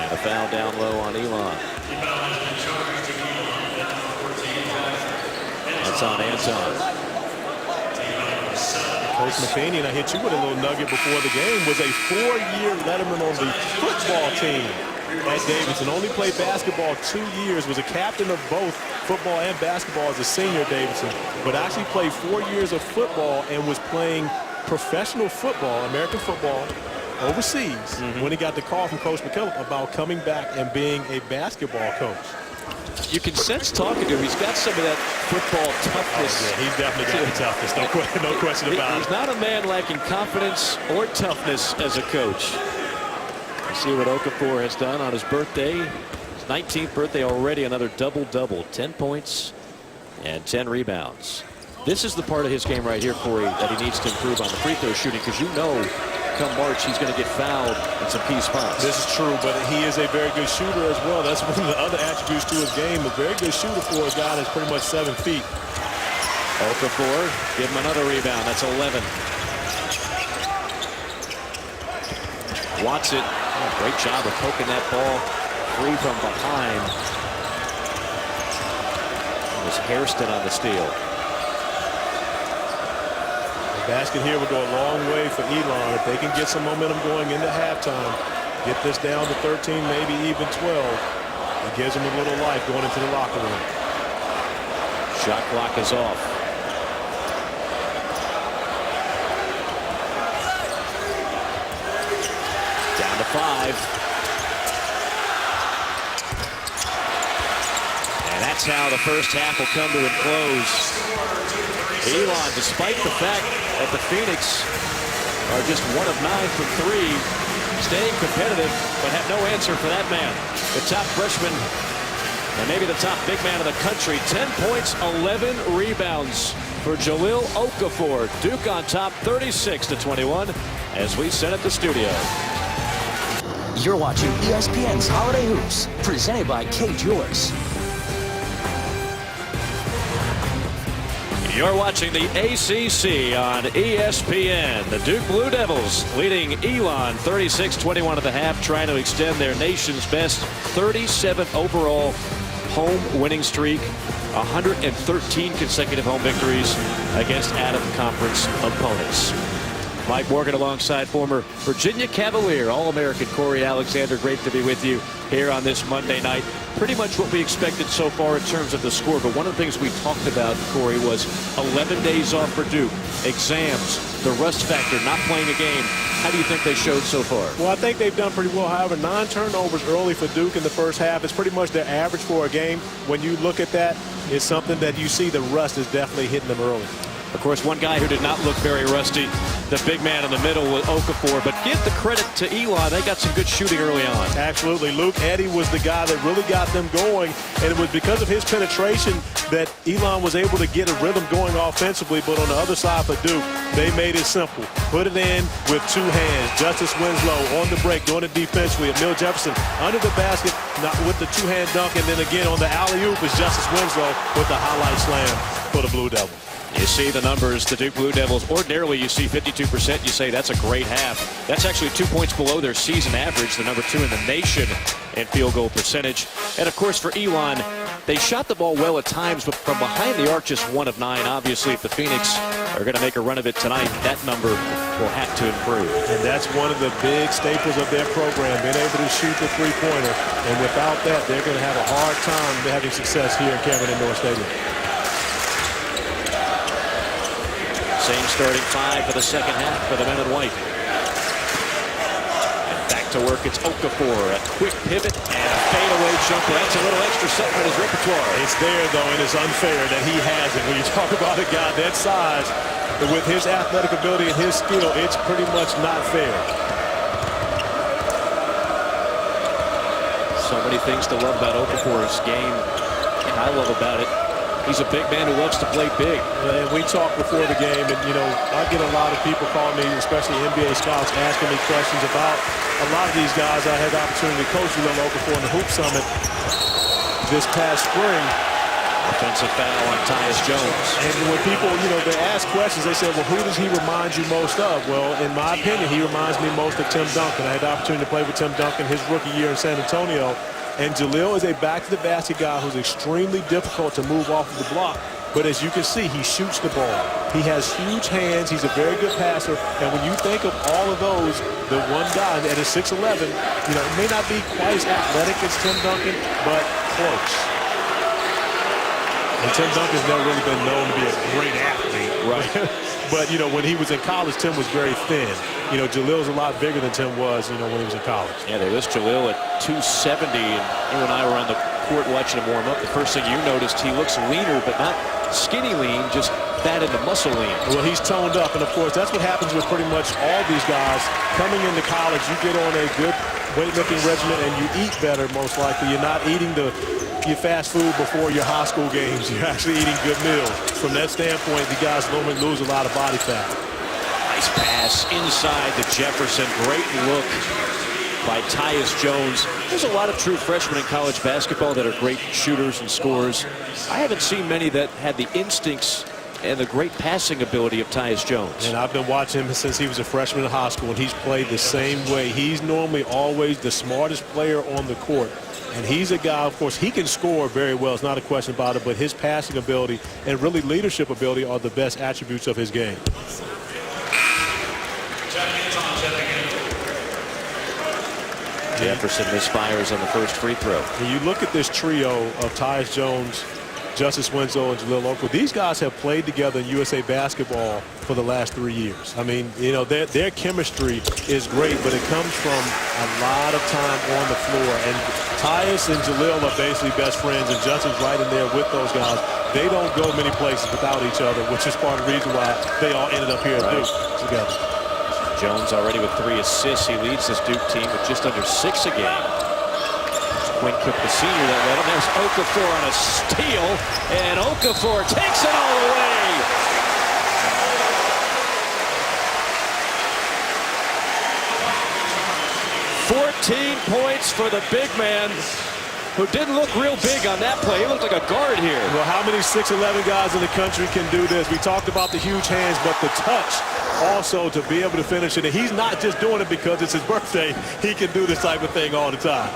And a foul down low on Elon. That's on Anton. Coach McCaney, and I hit you with a little nugget before the game, was a 4-year letterman on the football team at Davidson. Only played basketball 2 years, was a captain of both football and basketball as a senior at Davidson, but actually played 4 years of football and was playing professional football, American football, overseas when he got the call from Coach McCullough about coming back and being a basketball coach. You can sense talking to him. He's got some of that football toughness. Oh, yeah, he's definitely got the toughness. No question about it. He's not a man lacking confidence or toughness as a coach. You see what Okafor has done on his birthday. His 19th birthday already, another double-double. 10 points and 10 rebounds. This is the part of his game right here, Corey, that he needs to improve on the free throw shooting, because you know come March he's going to get fouled in some key spots. This is true, but he is a very good shooter as well. That's one of the other attributes to his game. A very good shooter for a guy that's pretty much 7 feet. Okafor, give him another rebound. That's 11. Watts it. Oh, great job of poking that ball free from behind. It was Hairston on the steal. Basket here would go a long way for Elon if they can get some momentum going into halftime. Get this down to 13, maybe even 12. It gives them a little life going into the locker room. Shot clock is off. Down to 5. And that's how the first half will come to a close. Elon, despite the fact that the Phoenix are just 1 of 9 from 3, staying competitive, but have no answer for that man. The top freshman and maybe the top big man in the country. 10 points, 11 rebounds for Jahlil Okafor. Duke on top 36-21 as we set at the studio. You're watching ESPN's Holiday Hoops, presented by Kay Jewelers. You're watching the ACC on ESPN. The Duke Blue Devils leading Elon 36-21 at the half, trying to extend their nation's best 37 overall home winning streak, 113 consecutive home victories against out-of-conference opponents. Mike Morgan alongside former Virginia Cavalier All-American Corey Alexander. Great to be with you here on this Monday night. Pretty much what we expected so far in terms of the score, but one of the things we talked about, Corey, was 11 days off for Duke, exams, the rust factor, not playing a game. How do you think they showed so far? Well, I think they've done pretty well. However, 9 turnovers early for Duke in the first half. It's pretty much their average for a game. When you look at that, it's something that you see the rust is definitely hitting them early. Of course, one guy who did not look very rusty, the big man in the middle with Okafor, but give the credit to Elon. They got some good shooting early on. Absolutely. Luke Eddy was the guy that really got them going, and it was because of his penetration that Elon was able to get a rhythm going offensively. But on the other side for Duke, they made it simple. Put it in with 2 hands. Justice Winslow on the break, doing it defensively. Emil Jefferson under the basket, not with the 2-hand dunk, and then again on the alley-oop is Justice Winslow with the highlight slam. for the Blue Devils. You see the numbers, the Duke Blue Devils. Ordinarily, you see 52%. You say that's a great half. That's actually 2 points below their season average, the number 2 in the nation in field goal percentage. And, of course, for Elon, they shot the ball well at times, but from behind the arc, just 1 of 9. Obviously, if the Phoenix are going to make a run of it tonight, that number will have to improve. And that's one of the big staples of their program, being able to shoot the three-pointer. And without that, they're going to have a hard time having success here in Cameron Indoor Stadium. Same starting 5 for the second half for the men in white. And back to work, it's Okafor. A quick pivot and a fadeaway jumper. That's a little extra something in his repertoire. It's there, though, and it's unfair that he has it. When you talk about a guy that size, with his athletic ability and his skill, it's pretty much not fair. So many things to love about Okafor's game, and I love about it. He's a big man who loves to play big. And we talked before the game, and, you know, I get a lot of people calling me, especially NBA scouts, asking me questions about a lot of these guys. I had the opportunity to coach Jaleel Okafor in the Hoop Summit this past spring. Offensive foul on Tyus Jones. And when people, you know, they ask questions, they say, well, who does he remind you most of? Well, in my opinion, he reminds me most of Tim Duncan. I had the opportunity to play with Tim Duncan his rookie year in San Antonio. And Jaleel is a back-to-the-basket guy who's extremely difficult to move off of the block. But as you can see, he shoots the ball. He has huge hands. He's a very good passer. And when you think of all of those, the one guy at a 6'11", you know, it may not be quite as athletic as Tim Duncan, but close. And Tim Duncan's never really been known to be a great athlete. Right. But, you know, when he was in college, Tim was very thin. You know, Jaleel's a lot bigger than Tim was, you know, when he was in college. Yeah, they list Jaleel at 270, and you and I were on the court watching him warm up. The first thing you noticed, he looks leaner, but not skinny lean, just fat into muscle lean. Well, he's toned up, and, of course, that's what happens with pretty much all these guys. Coming into college, you get on a good weightlifting regimen, and you eat better, most likely. You're not eating your fast food before your high school games. You're actually eating good meals. From that standpoint, the guys normally lose a lot of body fat. Nice pass inside to Jefferson. Great look by Tyus Jones. There's a lot of true freshmen in college basketball that are great shooters and scorers. I haven't seen many that had the instincts and the great passing ability of Tyus Jones. And I've been watching him since he was a freshman in high school, and he's played the same way. He's normally always the smartest player on the court. And he's a guy, of course, he can score very well. It's not a question about it, but his passing ability and really leadership ability are the best attributes of his game. Jefferson misfires on the first free throw. When you look at this trio of Tyus Jones, Justice Winslow, and Jaleel Okafor, these guys have played together in USA basketball for the last 3 years. I mean, you know, their chemistry is great, but it comes from a lot of time on the floor. And Tyus and Jaleel are basically best friends, and Justin's right in there with those guys. They don't go many places without each other, which is part of the reason why they all ended up here at Duke together. Jones already with 3 assists. He leads this Duke team with just under 6 a game. Quinn Cook, the senior, that led him. There's Okafor on a steal, and Okafor takes it all the way. Points for the big man, who didn't look real big on that play. He looked like a guard here. Well, how many 6'11" guys in the country can do this? We talked about the huge hands, but the touch also to be able to finish it. And he's not just doing it because it's his birthday. He can do this type of thing all the time.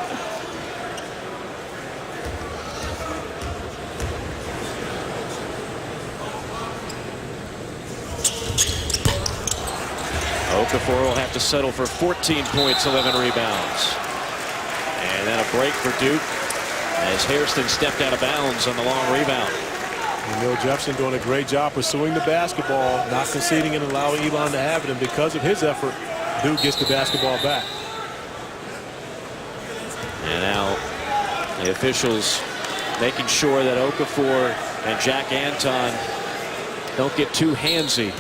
Okafor will have to settle for 14 points, 11 rebounds. And then a break for Duke as Hairston stepped out of bounds on the long rebound. And Neil Jefferson doing a great job pursuing the basketball, not conceding and allowing Elon to have it. And because of his effort, Duke gets the basketball back. And now the officials making sure that Okafor and Jack Anton don't get too handsy.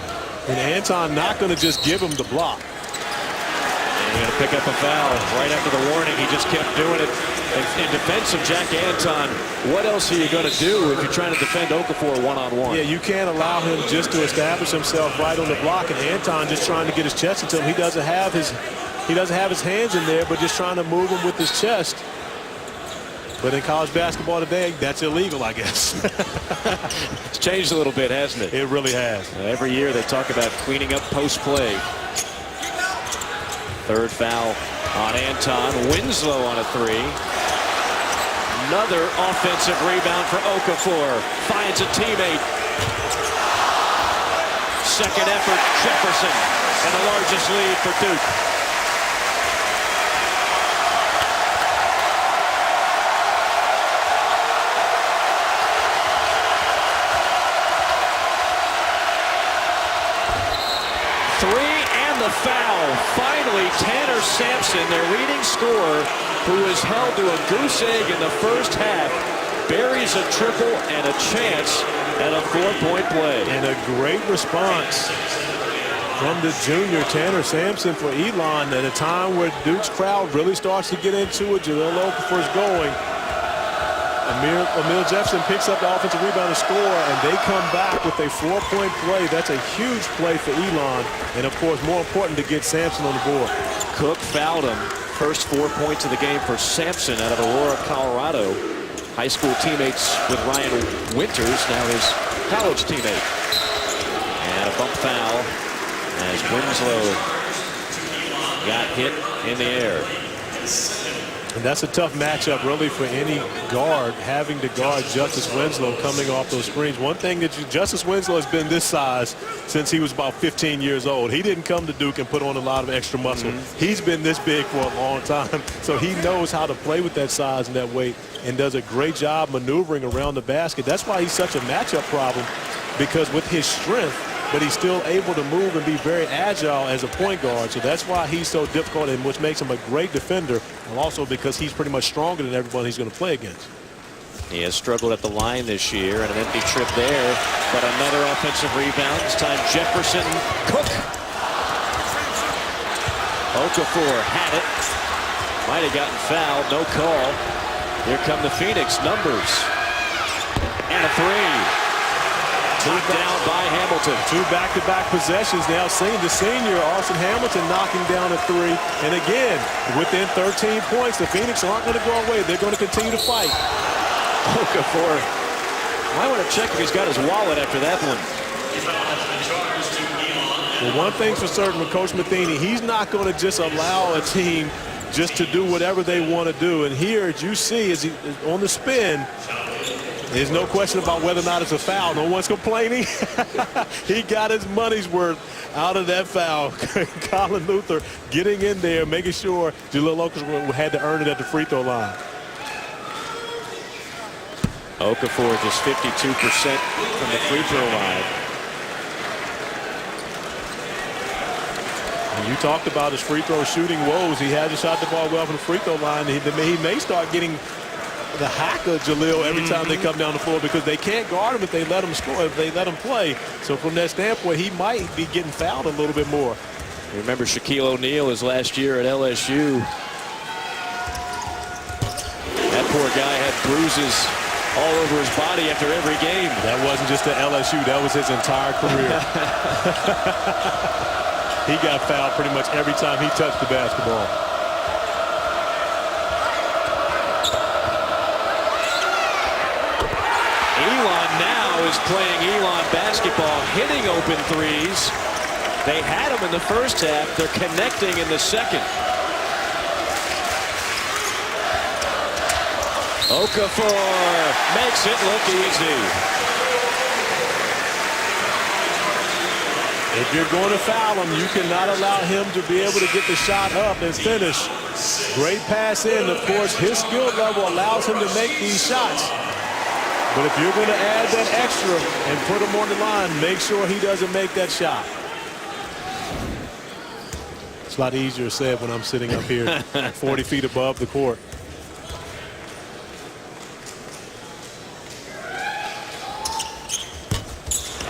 And Anton not going to just give him the block. And he's going to pick up a foul right after the warning. He just kept doing it. In defense of Jack Anton, what else are you going to do if you're trying to defend Okafor one-on-one? Yeah, you can't allow him just to establish himself right on the block, and Anton just trying to get his chest into him. He doesn't have his hands in there, but just trying to move him with his chest. But in college basketball today, that's illegal, I guess. It's changed a little bit, hasn't it? It really has. Every year they talk about cleaning up post-play. Third foul on Anton. Winslow on a three. Another offensive rebound for Okafor. Finds a teammate. Second effort, Jefferson. And the largest lead for Duke. The foul. Finally, Tanner Sampson, their leading scorer, who was held to a goose egg in the first half, buries a triple and a chance at a 4-point play. And a great response from the junior Tanner Sampson for Elon at a time where Duke's crowd really starts to get into it. Jahlil Okafor's going. Emil Jefferson picks up the offensive rebound and score, and they come back with a 4-point play. That's a huge play for Elon, and of course more important to get Sampson on the board. Cook fouled him. First 4 points of the game for Sampson out of Aurora, Colorado. High school teammates with Ryan Winters, now his college teammate. And a bump foul as Winslow got hit in the air. And that's a tough matchup really for any guard, having to guard Justice Winslow coming off those screens. One thing that Justice Winslow has been this size since he was about 15 years old. He didn't come to Duke and put on a lot of extra muscle. He's been this big for a long time, so he knows how to play with that size and that weight and does a great job maneuvering around the basket. That's why he's such a matchup problem, because with his strength, but he's still able to move and be very agile as a point guard. So that's why he's so difficult, and which makes him a great defender, and also because he's pretty much stronger than everyone he's going to play against. He has struggled at the line this year, and an empty trip there, but another offensive rebound. This time Jefferson. Cook. Okafor had it. Might have gotten fouled. No call. Here come the Phoenix numbers. And a three. Knocked down by Hamilton. Two back-to-back possessions now. Seeing the senior, Austin Hamilton, knocking down a three. And again, within 13 points, the Phoenix aren't going to go away. They're going to continue to fight. Okafor. I want to check if he's got his wallet after that one. Well, one thing's for certain with Coach Matheny, he's not going to just allow a team just to do whatever they want to do. And here, as you see, as he on the spin, there's no question about whether or not it's a foul. No one's complaining. He got his money's worth out of that foul. Colin Luther getting in there, making sure Jahlil Okafor had to earn it at the free throw line. Okafor just 52% from the free throw line. And you talked about his free throw shooting woes. He hasn't shot the ball well from the free throw line. He may start getting the hack of Jahlil every time they come down the floor, because they can't guard him if they let him score, if they let him play. So from that standpoint, he might be getting fouled a little bit more. You remember Shaquille O'Neal his last year at LSU. That poor guy had bruises all over his body after every game. That wasn't just at LSU. That was his entire career. He got fouled pretty much every time he touched the basketball. Elon now is playing Elon basketball, hitting open threes. They had him in the first half. They're connecting in the second. Okafor makes it look easy. If you're going to foul him, you cannot allow him to be able to get the shot up and finish. Great pass in. Of course, his skill level allows him to make these shots. But if you're going to add that extra and put him on the line, make sure he doesn't make that shot. It's a lot easier said when I'm sitting up here 40 feet above the court.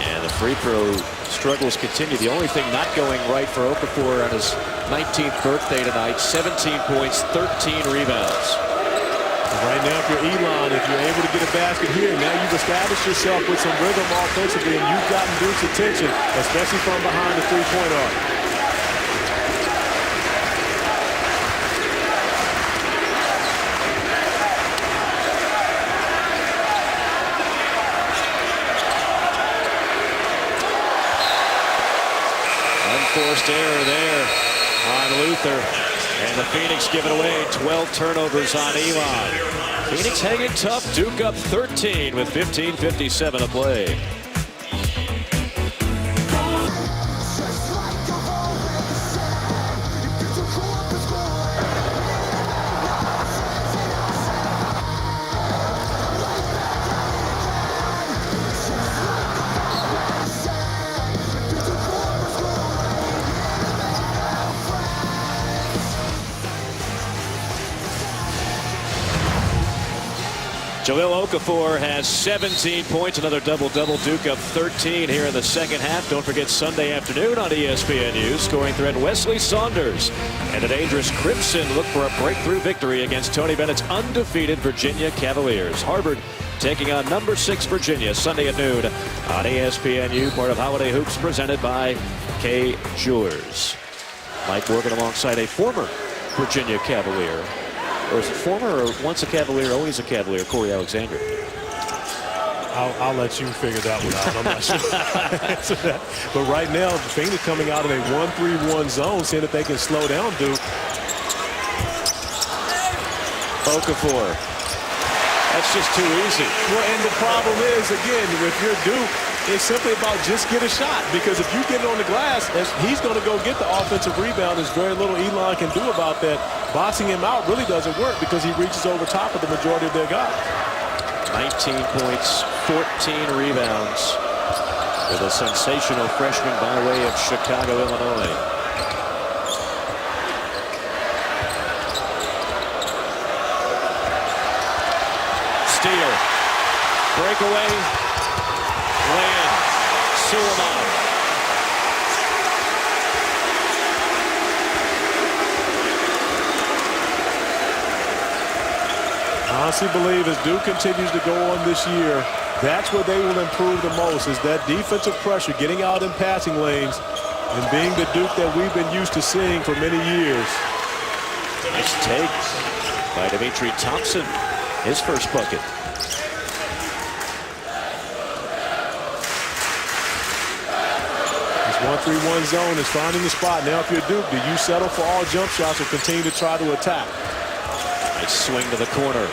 And the free throw struggles continue. The only thing not going right for Okafor on his 19th birthday tonight, 17 points, 13 rebounds. Right now, if you're Elon, if you're able to get a basket here, now you've established yourself with some rhythm offensively, and you've gotten Duke's attention, especially from behind the three-point arc. Forced error there on Luther. And the Phoenix give it away. 12 turnovers on Elon. Phoenix hanging tough. Duke up 13 with 15:57 to play. Jahlil Okafor has 17 points, another double-double. Duke up 13 here in the second half. Don't forget Sunday afternoon on ESPNU. Scoring threat Wesley Saunders and the dangerous Crimson look for a breakthrough victory against Tony Bennett's undefeated Virginia Cavaliers. Harvard taking on number 6 Virginia Sunday at noon on ESPNU. Part of Holiday Hoops presented by Kay Jewelers. Mike Morgan alongside a former Virginia Cavalier. Or is it former or once a Cavalier, always a Cavalier, Corey Alexander? I'll let you figure that one out. I'm not sure. But right now, Phoenix coming out in a 1-3-1 zone, saying that they can slow down Duke. Okafor. That's just too easy. Well, and the problem is, again, if you're Duke, it's simply about just get a shot. Because if you get it on the glass, he's going to go get the offensive rebound. There's very little Elon can do about that. Boxing him out really doesn't work because he reaches over top of the majority of their guys. 19 points, 14 rebounds with a sensational freshman by way of Chicago, Illinois. Steal. Breakaway. Lay-in. Suleiman. I honestly believe as Duke continues to go on this year, that's where they will improve the most, is that defensive pressure, getting out in passing lanes, and being the Duke that we've been used to seeing for many years. Nice take by Dimitri Thompson. His first bucket. This 1-3-1 zone is finding the spot. Now if you're Duke, do you settle for all jump shots or continue to try to attack? Nice swing to the corner.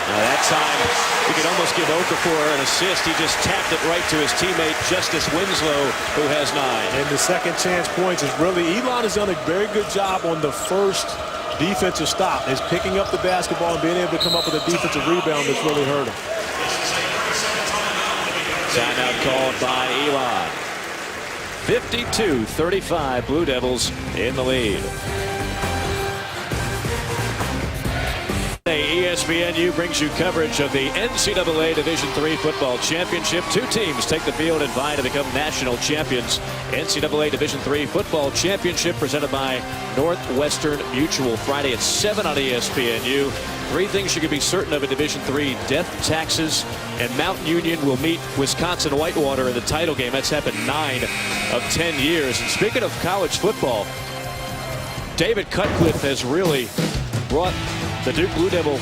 Now that time, we could almost give Okafor an assist. He just tapped it right to his teammate, Justice Winslow, who has 9. And the second chance points is really, Elon has done a very good job on the first defensive stop, is picking up the basketball and being able to come up with a defensive rebound that's really hurt him. Timeout called by Elon. 52-35, Blue Devils in the lead. ESPNU brings you coverage of the NCAA Division III Football Championship. 2 teams take the field and vie to become national champions. NCAA Division III Football Championship presented by Northwestern Mutual. Friday at 7 on ESPNU. 3 things you can be certain of in Division III: death, taxes, and Mountain Union will meet Wisconsin Whitewater in the title game. That's happened 9 of 10 years. And speaking of college football, David Cutcliffe has really brought the Duke Blue Devil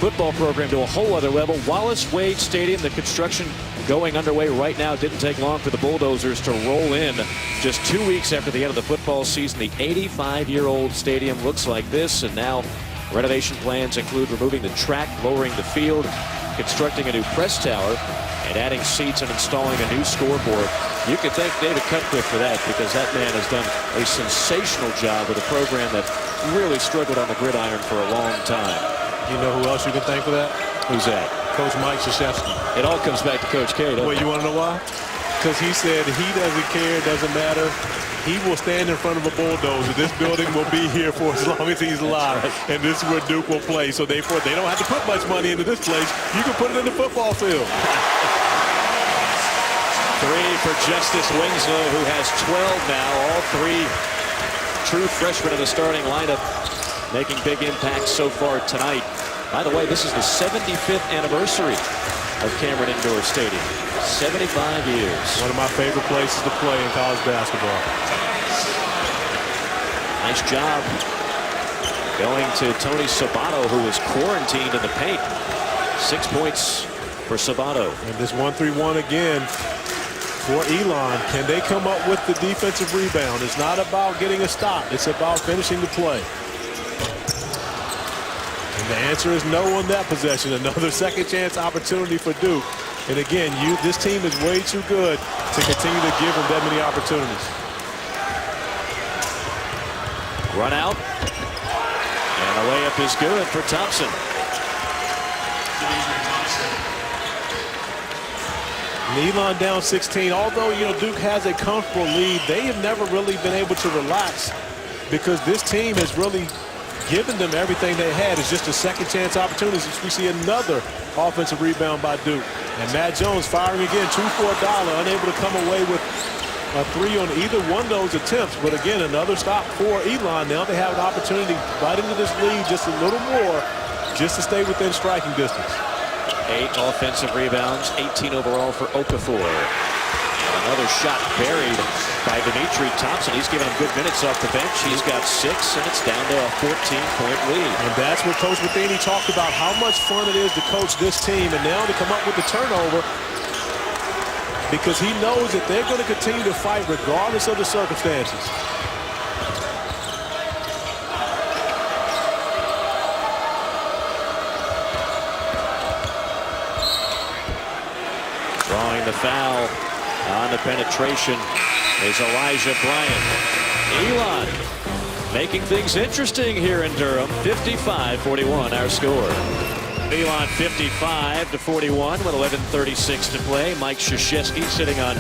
football program to a whole other level. Wallace Wade Stadium, the construction going underway right now. Didn't take long for the Bulldozers to roll in just 2 weeks after the end of the football season. The 85-year-old stadium looks like this, and now renovation plans include removing the track, lowering the field, constructing a new press tower, and adding seats and installing a new scoreboard. You can thank David Cutcliffe for that, because that man has done a sensational job with a program that really struggled on the gridiron for a long time. You know who else you can thank for that? Who's that? Coach Mike Krzyzewski. It all comes back to Coach K, doesn't Well, it? you want to know why? Because he said he doesn't care, doesn't matter. He will stand in front of a bulldozer. This building will be here for as long as he's alive. Right. And this is where Duke will play. So they don't have to put much money into this place. You can put it in the football field. 3 for Justice Winslow, who has 12 now. All 3 true freshmen in the starting lineup making big impacts so far tonight. By the way, this is the 75th anniversary of Cameron Indoor Stadium. 75 years. One of my favorite places to play in college basketball. Nice job going to Tony Sabato, who was quarantined in the paint. 6 points for Sabato. And this 1-3-1 again. for Elon, can they come up with the defensive rebound? It's not about getting a stop. It's about finishing the play. And the answer is no on that possession. Another second chance opportunity for Duke. And again, this team is way too good to continue to give them that many opportunities. Run out. And the layup is good for Thompson. And Elon down 16. Although, Duke has a comfortable lead, they have never really been able to relax because this team has really given them everything they had. It's just a second chance opportunity. We see another offensive rebound by Duke. And Matt Jones firing again, 2 for $1, unable to come away with a 3 on either one of those attempts. But again, another stop for Elon. Now they have an opportunity right into this lead just a little more, just to stay within striking distance. 8 offensive rebounds, 18 overall for Okafor. And another shot buried by Dimitri Thompson. He's given him good minutes off the bench. He's got 6, and it's down to a 14-point lead. And that's what Coach Matheny talked about, how much fun it is to coach this team. And now to come up with the turnover, because he knows that they're going to continue to fight regardless of the circumstances. Drawing the foul on the penetration is Elijah Bryant. Elon making things interesting here in Durham. 55-41 our score. Elon 55-41 with 11:36 to play. Mike Krzyzewski sitting on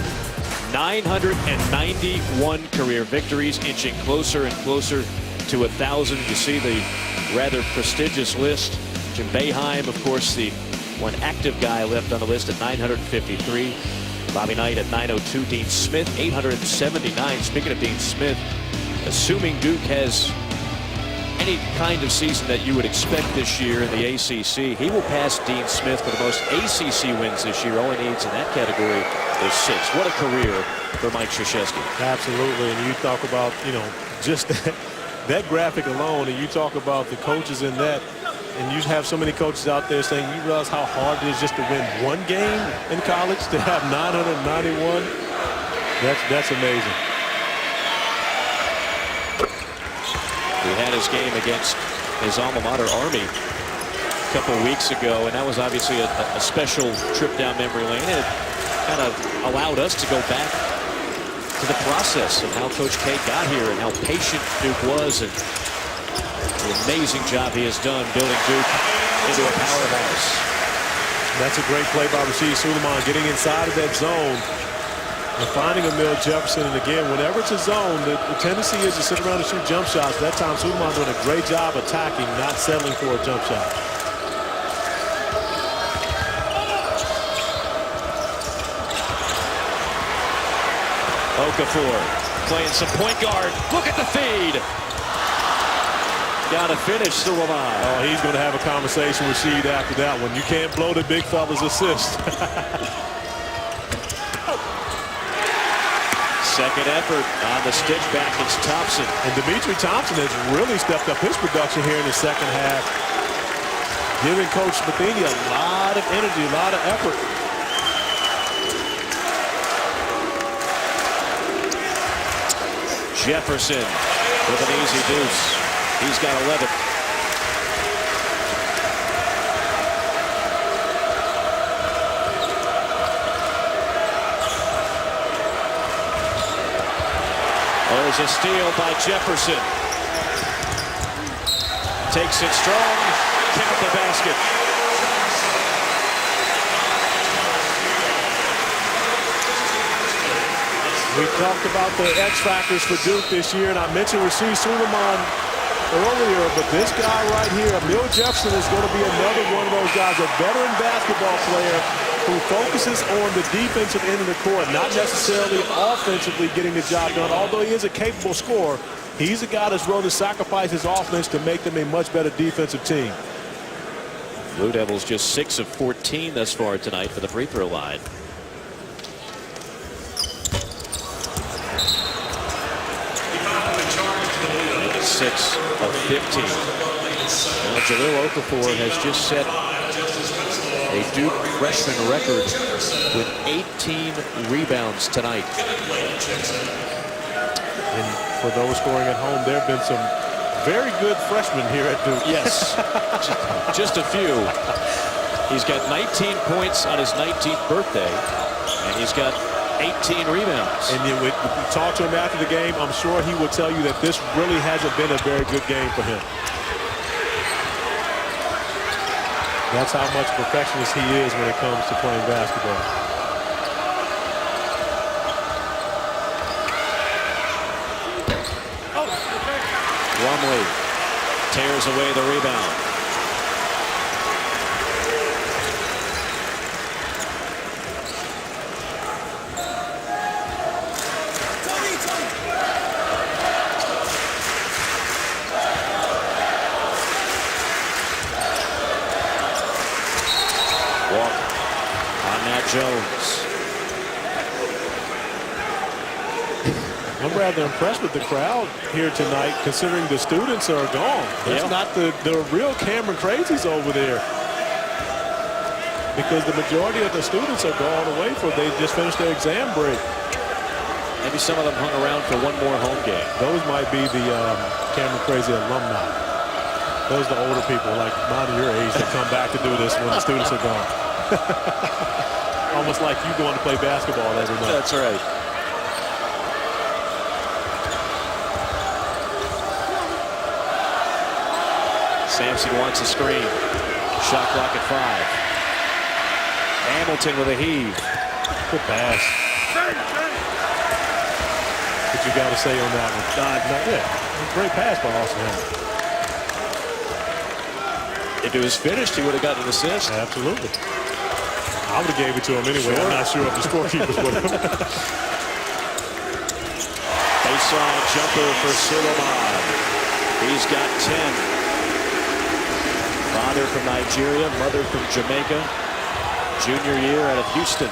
991 career victories, inching closer and closer to 1,000. You see the rather prestigious list. Jim Boeheim, of course, the one active guy left on the list at 953. Bobby Knight at 902. Dean Smith 879. Speaking of Dean Smith, assuming Duke has any kind of season that you would expect this year in the ACC, he will pass Dean Smith for the most ACC wins this year. All he needs in that category is 6. What a career for Mike Krzyzewski. Absolutely. And you talk about, just that graphic alone, and you talk about the coaches in that, and you have so many coaches out there saying you realize how hard it is just to win one game in college, to have 991. That's amazing. He had his game against his alma mater, Army, a couple of weeks ago, and that was obviously a special trip down memory lane. And it kind of allowed us to go back to the process of how Coach K got here and how patient Duke was, and the amazing job he has done building Duke into a powerhouse. That's a great play by Rasheed Suleiman, getting inside of that zone and finding Emil Jefferson. And again, whenever it's a zone, the tendency is to sit around and shoot jump shots. That time, Suleiman doing a great job attacking, not settling for a jump shot. Okafor playing some point guard. Look at the feed. Got to finish, Suleiman. Oh, he's going to have a conversation with Sheed after that one. You can't blow the big fella's assist. Second effort on the stitch back. It's Thompson. And Dimitri Thompson has really stepped up his production here in the second half, giving Coach Matheny a lot of energy, a lot of effort. Jefferson with an easy deuce. He's got 11. There's a steal by Jefferson. Takes it strong. Count the basket. We talked about the X factors for Duke this year, and I mentioned Rasheed Suleiman earlier, but this guy right here, Emil Jefferson, is going to be another one of those guys, a veteran basketball player who focuses on the defensive end of the court, not necessarily offensively getting the job done. Although he is a capable scorer, he's a guy that's willing to sacrifice his offense to make them a much better defensive team. Blue Devils just 6 of 14 thus far tonight for the free throw line. And 6 of 15. Well, Jahlil Okafor has just set A Duke freshman record with 18 rebounds tonight. And for those scoring at home, there have been some very good freshmen here at Duke. Yes, just a few. He's got 19 points on his 19th birthday, and he's got 18 rebounds. And you talk to him after the game, I'm sure he will tell you that this really hasn't been a very good game for him. That's how much perfectionist he is when it comes to playing basketball. Plumlee tears away the rebound. Walker on Matt Jones. I'm rather impressed with the crowd here tonight, considering the students are gone. There's not the real Cameron crazies over there, because the majority of the students are gone away for they just finished their exam break. Maybe some of them hung around for one more home game. Those might be the Cameron crazy alumni. Those are the older people, like mine your age, that come back to do this when the students are gone. Almost like you going to play basketball every night. That's right. Sampson wants a screen. Shot clock at 5. Hamilton with a heave. Good pass. What you got to say on that one? Yeah, great pass by Austin Hamilton. If it was finished, he would have gotten an assist. Absolutely. I would have gave it to him anyway. Sure. I'm not sure if the scorekeepers would have. Baseline jumper for Suleiman. He's got 10. Father from Nigeria, mother from Jamaica. Junior year out of Houston.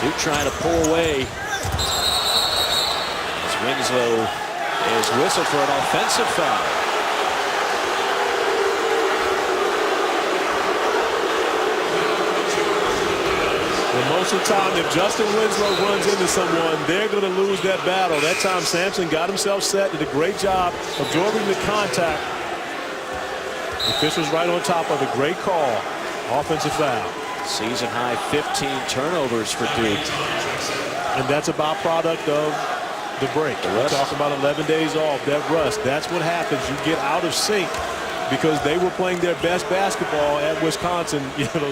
Duke trying to pull away. As Winslow is whistled for an offensive foul. Most of the time, if Justin Winslow runs into someone, they're going to lose that battle. That time, Sampson got himself set, did a great job absorbing the contact. The official's right on top of it. Great call. Offensive foul. Season high 15 turnovers for Duke. And that's a byproduct of the break. We're talking about 11 days off, that rust. That's what happens. You get out of sync, because they were playing their best basketball at Wisconsin,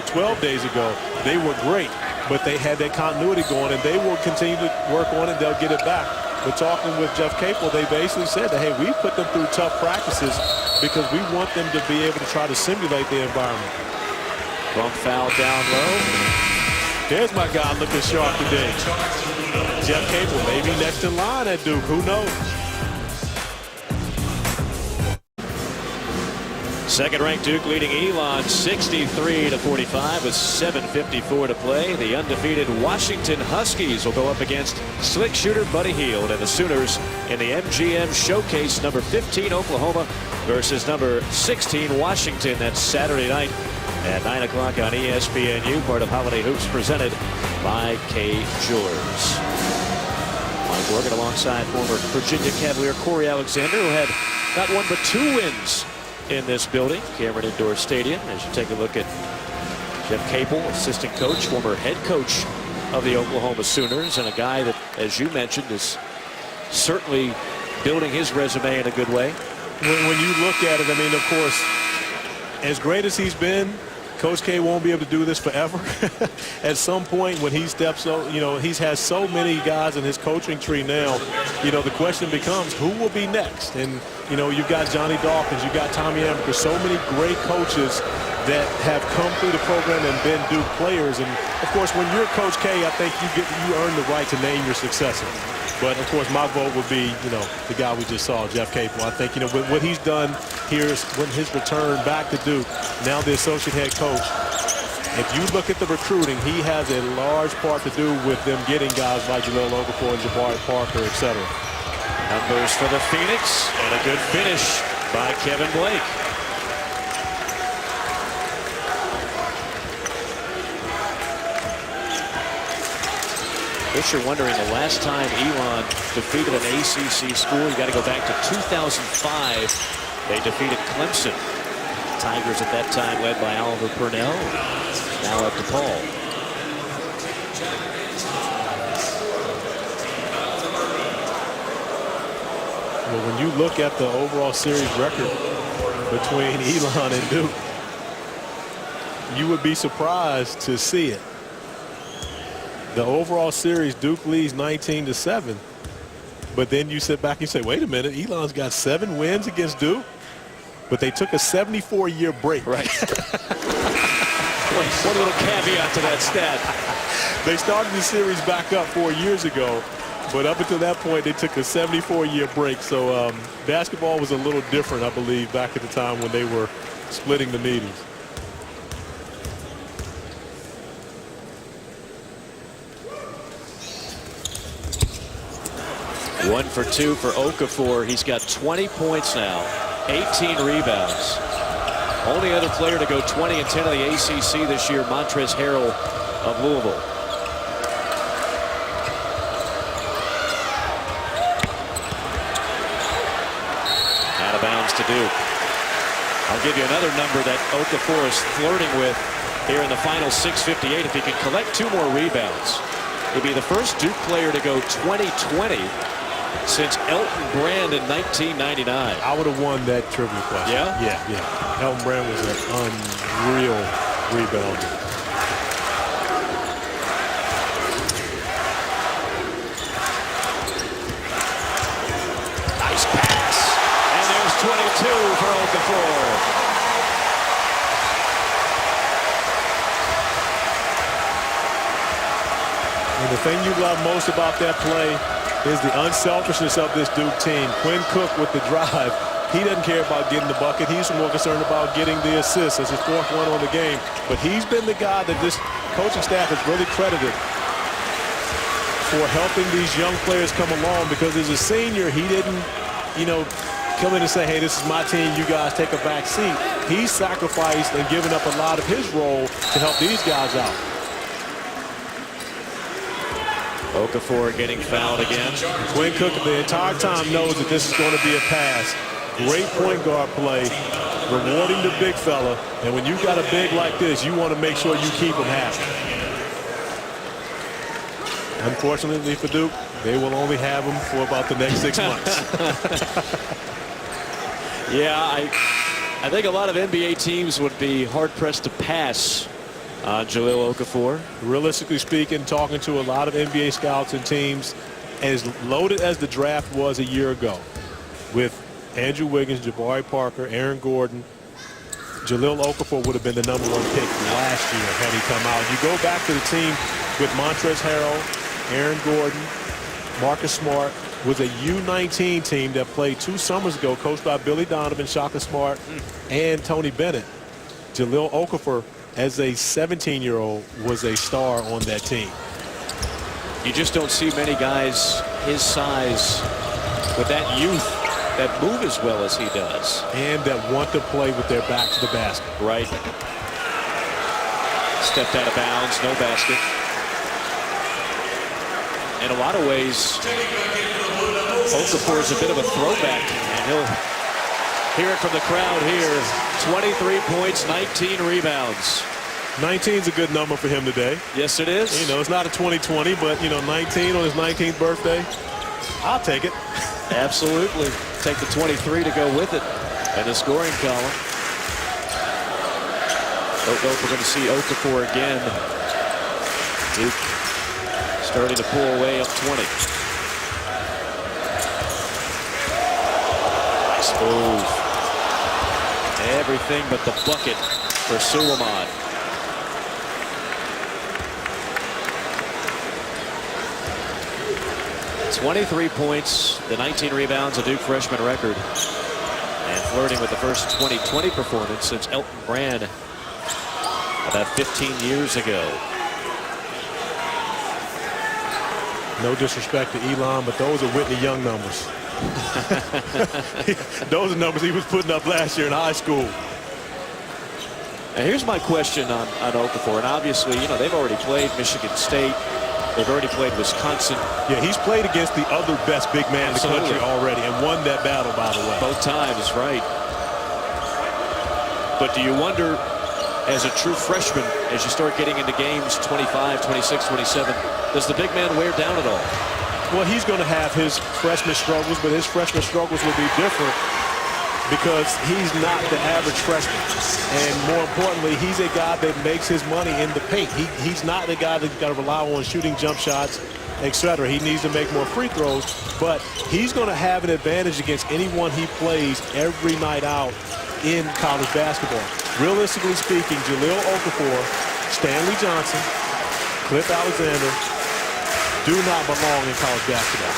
12 days ago. They were great, but they had that continuity going, and they will continue to work on it. They'll get it back. But talking with Jeff Capel, they basically said that, hey, we put them through tough practices because we want them to be able to try to simulate the environment. Bump foul down low. There's my guy looking sharp today. Jeff Capel, maybe next in line at Duke. Who knows? Second-ranked Duke leading Elon 63-45 with 7:54 to play. The undefeated Washington Huskies will go up against slick shooter Buddy Hield and the Sooners in the MGM Showcase. Number 15 Oklahoma versus number 16 Washington. That's Saturday night at 9 o'clock on ESPNU, part of Holiday Hoops presented by Kay Jewelers. Mike Morgan alongside former Virginia Cavalier Corey Alexander, who had not one but 2 wins in this building, Cameron Indoor Stadium. As you take a look at Jeff Capel, assistant coach, former head coach of the Oklahoma Sooners, and a guy that, as you mentioned, is certainly building his resume in a good way. When you look at it, I mean, of course, as great as he's been, Coach K won't be able to do this forever. At some point when he steps up, he's has so many guys in his coaching tree now, the question becomes, who will be next? And, you've got Johnny Dawkins, you've got Tommy Amaker, so many great coaches that have come through the program and been Duke players. And, of course, when you're Coach K, I think you earn the right to name your successor. But, of course, my vote would be, the guy we just saw, Jeff Capel. I think, what he's done here is when his return back to Duke, now the associate head coach. If you look at the recruiting, he has a large part to do with them getting guys like Jaleel Okafor and Jabari Parker, et cetera. Numbers for the Phoenix, and a good finish by Kevin Blake. If you're wondering, the last time Elon defeated an ACC school, you got to go back to 2005. They defeated Clemson. Tigers at that time led by Oliver Purnell. Now up to Paul. Well, when you look at the overall series record between Elon and Duke, you would be surprised to see it. The overall series, Duke leads 19-7. But then you sit back and say, wait a minute, Elon's got 7 wins against Duke. But they took a 74-year break. Right. One little caveat to that stat. They started the series back up 4 years ago. But up until that point, they took a 74-year break. So basketball was a little different, I believe, back at the time when they were splitting the meetings. One for 2 for Okafor. He's got 20 points now, 18 rebounds. Only other player to go 20 and 10 in the ACC this year, Montrezl Harrell of Louisville. Out of bounds to Duke. I'll give you another number that Okafor is flirting with here in the final 6:58. If he can collect 2 more rebounds, he'd be the first Duke player to go 20-20 since Elton Brand in 1999. I would have won that trivia question. Yeah? Yeah. Elton Brand was an unreal rebounder. Nice pass. And there's 22 for Okafor. And the thing you love most about that play is the unselfishness of this Duke team. Quinn Cook with the drive. He doesn't care about getting the bucket. He's more concerned about getting the assist. That's his 4th one on the game. But he's been the guy that this coaching staff has really credited for helping these young players come along, because as a senior, he didn't, come in and say, hey, this is my team, you guys take a back seat. He sacrificed and given up a lot of his role to help these guys out. Okafor getting fouled again. Quinn Cook the entire time knows that this is going to be a pass. Great point guard play, rewarding the big fella. And when you've got a big like this, you want to make sure you keep him happy. Unfortunately for Duke, they will only have him for about the next 6 months. Yeah, I think a lot of NBA teams would be hard-pressed to pass Jahlil Okafor. Realistically speaking, talking to a lot of NBA scouts and teams, as loaded as the draft was a year ago, with Andrew Wiggins, Jabari Parker, Aaron Gordon, Jahlil Okafor would have been the #1 pick last year had he come out. You go back to the team with Montrezl Harrell, Aaron Gordon, Marcus Smart, was a U19 team that played 2 summers ago, coached by Billy Donovan, Shaka Smart, and Tony Bennett. Jahlil Okafor, as a 17-year-old, was a star on that team. You just don't see many guys his size with that youth that move as well as he does. And that want to play with their back to the basket. Right. Stepped out of bounds, no basket. In a lot of ways, Okafor is a bit of a throwback, and he'll hear it from the crowd here. 23 points, 19 rebounds. 19 is a good number for him today. Yes, it is. It's not a 20-20, but 19 on his 19th birthday, I'll take it. Absolutely. Take the 23 to go with it in the scoring column. We're going to see Okafor again. Duke starting to pull away up 20. Nice move. Everything but the bucket for Suleiman. It's 23 points, the 19 rebounds, a Duke freshman record, and flirting with the first 20-20 performance since Elton Brand about 15 years ago. No disrespect to Elon, but those are Whitney Young numbers. Those are numbers he was putting up last year in high school. Now here's my question on Okafor. And obviously, you know, they've already played Michigan State. They've already played Wisconsin. Yeah, he's played against the other best big man in the country already and won that battle, by the way. Both times, right. But do you wonder, as a true freshman, as you start getting into games 25, 26, 27, does the big man wear down at all? Well, he's going to have his freshman struggles, but his freshman struggles will be different because he's not the average freshman. And more importantly, he's a guy that makes his money in the paint. He's not the guy that's got to rely on shooting jump shots, etc. He needs to make more free throws, but he's going to have an advantage against anyone he plays every night out in college basketball. Realistically speaking, Jahlil Okafor, Stanley Johnson, Cliff Alexander do not belong in college basketball.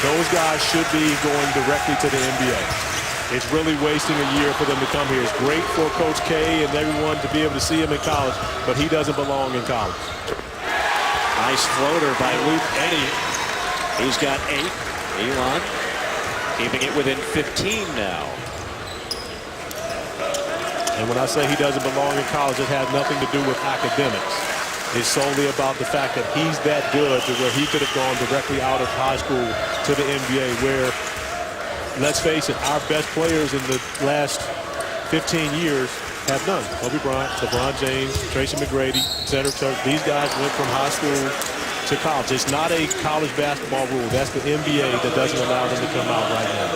Those guys should be going directly to the NBA. It's really wasting a year for them to come here. It's great for Coach K and everyone to be able to see him in college, but he doesn't belong in college. Nice floater by Luke Eddy. He's got 8. Elon keeping it within 15 now. And when I say he doesn't belong in college, it has nothing to do with academics. It's solely about the fact that he's that good to where he could have gone directly out of high school to the NBA, where, let's face it, our best players in the last 15 years have done. Kobe Bryant, LeBron James, Tracy McGrady, etc. These guys went from high school to college. It's not a college basketball rule. That's the NBA that doesn't allow them to come out right now.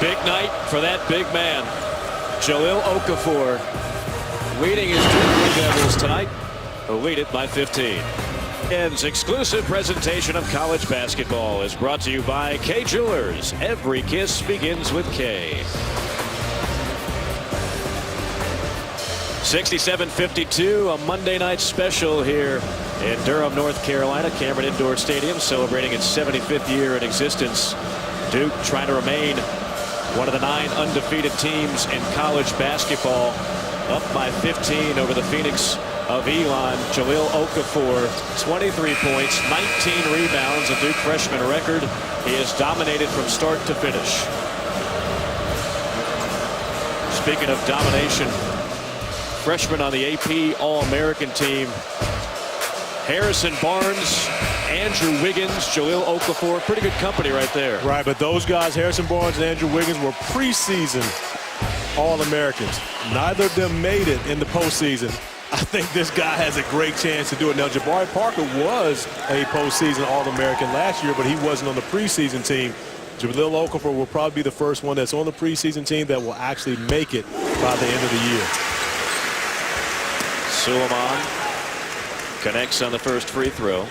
Big night for that big man. Jahlil Okafor leading his Durham Devils tonight. Who lead it by 15. Ends exclusive presentation of college basketball is brought to you by K Jewelers. Every kiss begins with K. 67-52, a Monday night special here in Durham, North Carolina. Cameron Indoor Stadium celebrating its 75th year in existence. Duke trying to remain one of the 9 undefeated teams in college basketball. Up by 15 over the Phoenix of Elon. Jahlil Okafor, 23 points, 19 rebounds, a Duke freshman record. He has dominated from start to finish. Speaking of domination, freshman on the AP All-American team, Harrison Barnes, Andrew Wiggins, Jahlil Okafor, pretty good company right there. Right, but those guys, Harrison Barnes and Andrew Wiggins, were preseason All-Americans. Neither of them made it in the postseason. I think this guy has a great chance to do it. Now, Jabari Parker was a postseason All-American last year, but he wasn't on the preseason team. Jahlil Okafor will probably be the first one that's on the preseason team that will actually make it by the end of the year. Suleiman connects on the first free throw.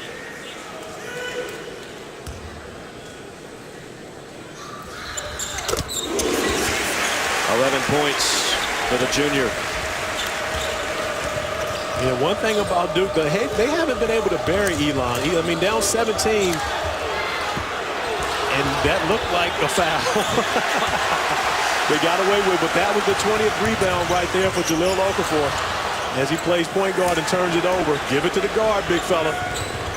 Points for the junior. Yeah, one thing about Duke, they haven't been able to bury Elon. I mean, down 17, and that looked like a foul. They got away with it, but that was the 20th rebound right there for Jahlil Okafor. As he plays point guard and turns it over. Give it to the guard, big fella.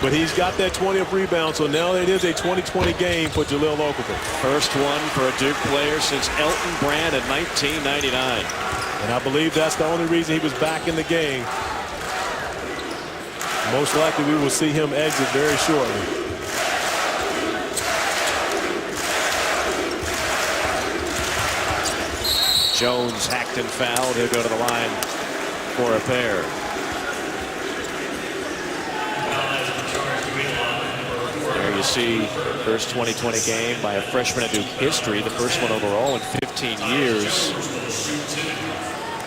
But he's got that 20th rebound, so now it is a 20-20 game for Jahlil Okafor. First one for a Duke player since Elton Brand in 1999. And I believe that's the only reason he was back in the game. Most likely we will see him exit very shortly. Jones hacked and fouled. He'll go to the line for a pair. There you see first 20-20 game by a freshman in Duke history, the first one overall in 15 years.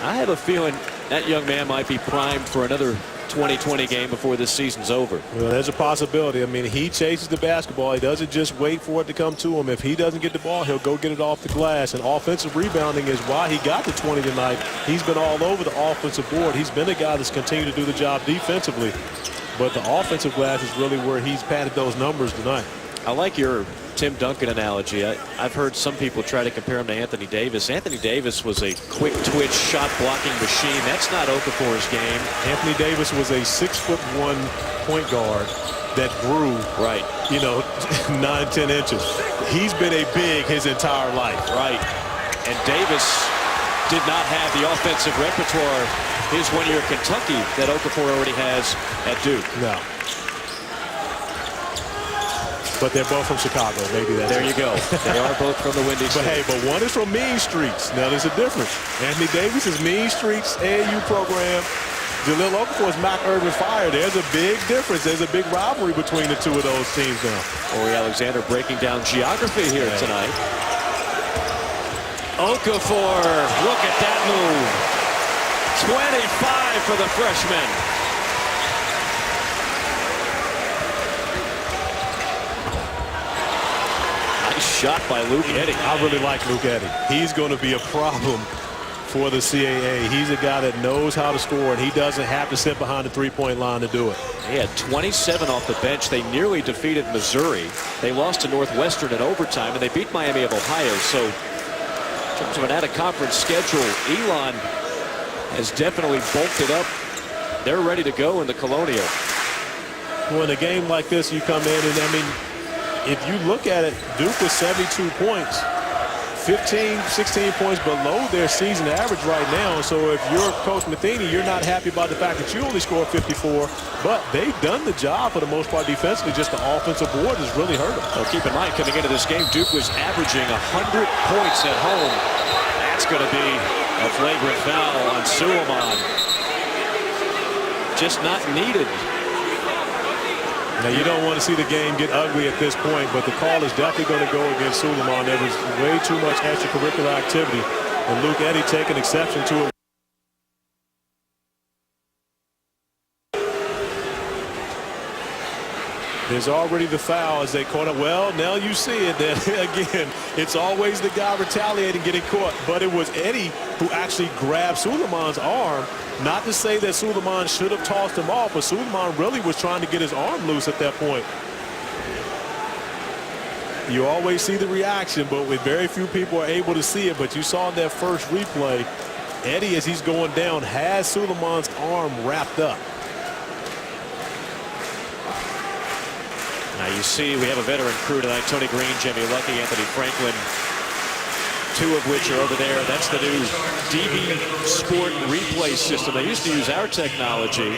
I have a feeling that young man might be primed for another 20-20 game before this season's over. Well, there's a possibility. I mean, he chases the basketball. He doesn't just wait for it to come to him. If he doesn't get the ball, he'll go get it off the glass. And offensive rebounding is why he got the 20 tonight. He's been all over the offensive board. He's been a guy that's continued to do the job defensively. But the offensive glass is really where he's padded those numbers tonight. I like your Tim Duncan analogy. I've heard some people try to compare him to Anthony Davis. Anthony Davis was a quick twitch shot blocking machine. That's not Okafor's game. Anthony Davis was a 6'1" point guard that grew, right, 9-10 inches. He's been a big his entire life. Right. And Davis did not have the offensive repertoire his 1 year at Kentucky that Okafor already has at Duke. No. But they're both from Chicago. Maybe that's there. You go. They are both from the Windy City. But hey, one is from Mean Streets. Now there's a difference. Anthony Davis is Mean Streets AAU program. Jahlil Okafor is Mac Irvin Fire. There's a big difference. There's a big rivalry between the two of those teams now. Corey Alexander breaking down geography here tonight. Okafor, look at that move. 25 for the freshman. Shot by Luke Eddy. I really like Luke Eddy. He's going to be a problem for the CAA. He's a guy that knows how to score, and he doesn't have to sit behind the three-point line to do it. He had 27 off the bench. They nearly defeated Missouri. They lost to Northwestern in overtime, and they beat Miami of Ohio. So in terms of an out-of-conference schedule, Elon has definitely bulked it up. They're ready to go in the Colonial. Well, in a game like this, you come in, and I mean, if you look at it, Duke was 72 points, 15, 16 points below their season average right now. So if you're Coach Matheny, you're not happy about the fact that you only scored 54, but they've done the job for the most part defensively. Just the offensive board has really hurt them. Well, keep in mind, coming into this game, Duke was averaging 100 points at home. That's going to be a flagrant foul on Suleiman. Just not needed. Now, you don't want to see the game get ugly at this point, but the call is definitely going to go against Suleiman. There was way too much extracurricular activity, and Luke Eddy taking exception to it. There's already the foul as they caught it. Well, now you see it. That again, it's always the guy retaliating, getting caught. But it was Eddy who actually grabbed Suleiman's arm. Not to say that Suleiman should have tossed him off, but Suleiman really was trying to get his arm loose at that point. You always see the reaction, but with very few people are able to see it. But you saw in that first replay, Eddy, as he's going down, has Suleiman's arm wrapped up. Now you see we have a veteran crew tonight. Tony Green, Jimmy Lucky, Anthony Franklin, two of which are over there. That's the new DB Sport replay system. They used to use our technology.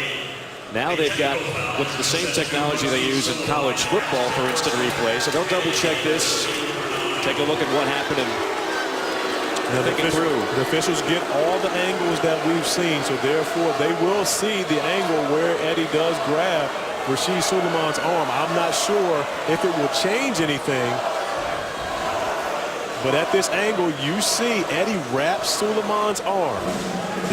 Now they've got what's the same technology they use in college football for instant replay. So they'll double check this, take a look at what happened, and think it through. The officials get all the angles that we've seen, so therefore they will see the angle where Eddy does grab Rasheed Suleiman's arm. I'm not sure if it will change anything, but at this angle, you see Eddy wraps Suleiman's arm.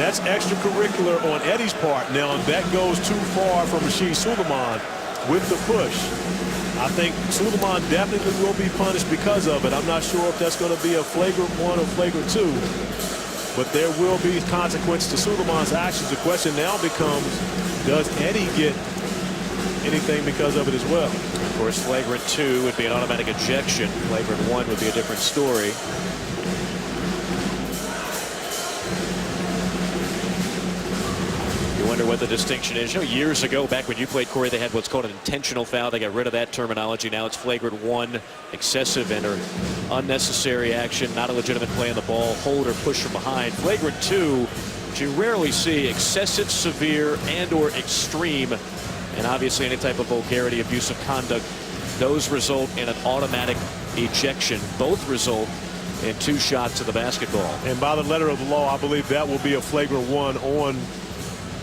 That's extracurricular on Eddy's part. Now, that goes too far from Rasheed Suleiman with the push. I think Suleiman definitely will be punished because of it. I'm not sure if that's going to be a flagrant 1 or flagrant 2, but there will be consequence to Suleiman's actions. The question now becomes, does Eddy get anything because of it as well? Of course, flagrant 2 would be an automatic ejection. Flagrant 1 would be a different story. You wonder what the distinction is. You know, years ago, back when you played, Corey, they had what's called an intentional foul. They got rid of that terminology. Now it's flagrant 1, excessive and or unnecessary action, not a legitimate play on the ball, hold or push from behind. Flagrant 2, which you rarely see, excessive, severe, and or extreme. And obviously any type of vulgarity, abusive conduct, those result in an automatic ejection. Both result in 2 shots to the basketball. And by the letter of the law, I believe that will be a flagrant 1 on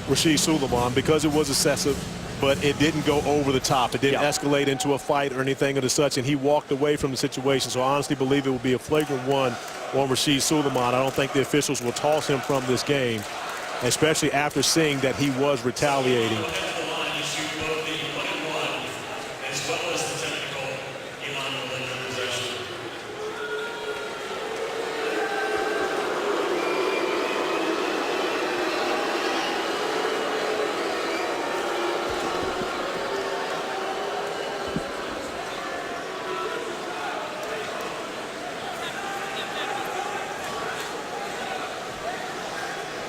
Rasheed Suleiman because it was excessive, but it didn't go over the top. It didn't escalate into a fight or anything of the such, and he walked away from the situation. So I honestly believe it will be a flagrant 1 on Rasheed Suleiman. I don't think the officials will toss him from this game, especially after seeing that he was retaliating.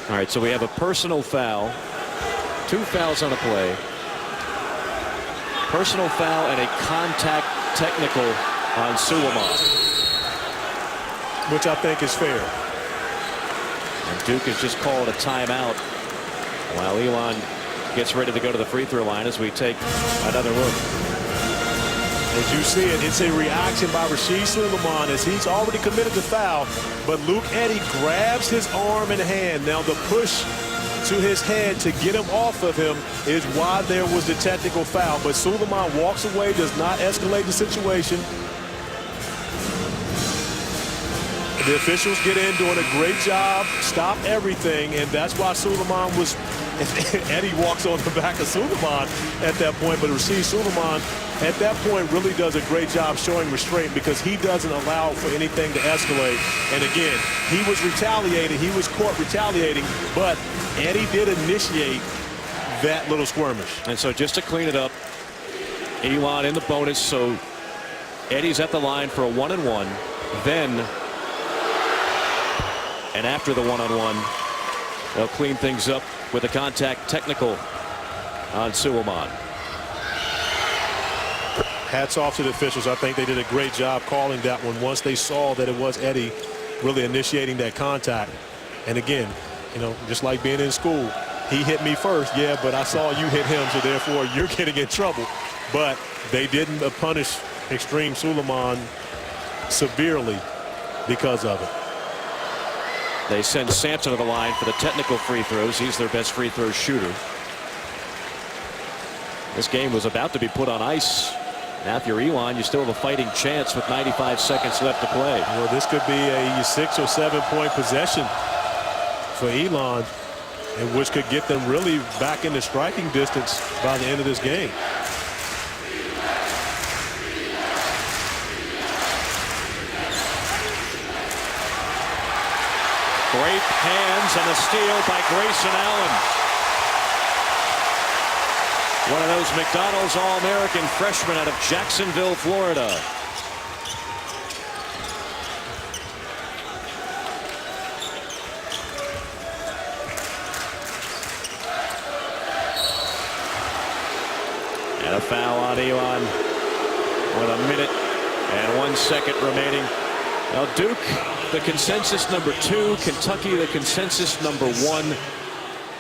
All right, so we have a personal foul, 2 fouls on a play. personal foul and a contact technical on Suleiman. Which I think is fair. And Duke has just called a timeout while Elon gets ready to go to the free throw line as we take another look. As you see it, it's a reaction by Rasheed Suleiman as he's already committed the foul, but Luke Eddy grabs his arm and hand. Now the push to his head to get him off of him is why there was the technical foul, but Suleiman walks away, does not escalate the situation. The officials get in, doing a great job, stop everything, and that's why Suleiman was, Eddie walks on the back of Suleiman at that point, but Rasheed Suleiman at that point really does a great job showing restraint because he doesn't allow for anything to escalate. And again, he was retaliating, he was caught retaliating, but Eddie did initiate that little skirmish. And so just to clean it up, Elon in the bonus, so Eddie's at the line for a 1-and-1, then and after the 1-on-1, they'll clean things up with a contact technical on Suleiman. Hats off to the officials. I think they did a great job calling that one once they saw that it was Eddie really initiating that contact. And again, you know, just like being in school, he hit me first, yeah, but I saw you hit him, so therefore you're getting in trouble. But they didn't punish Extreme Suleiman severely because of it. They send Sampson to the line for the technical free throws. He's their best free throw shooter. This game was about to be put on ice. Now if you're Elon, you still have a fighting chance with 95 seconds left to play. Well, this could be a 6 or 7 point possession for Elon, and which could get them really back into striking distance by the end of this game. Great hands and a steal by Grayson Allen. One of those McDonald's All-American freshmen out of Jacksonville, Florida. And a foul on Elon with a minute and 1 second remaining. Now Duke, the consensus number 2, Kentucky, the consensus number 1.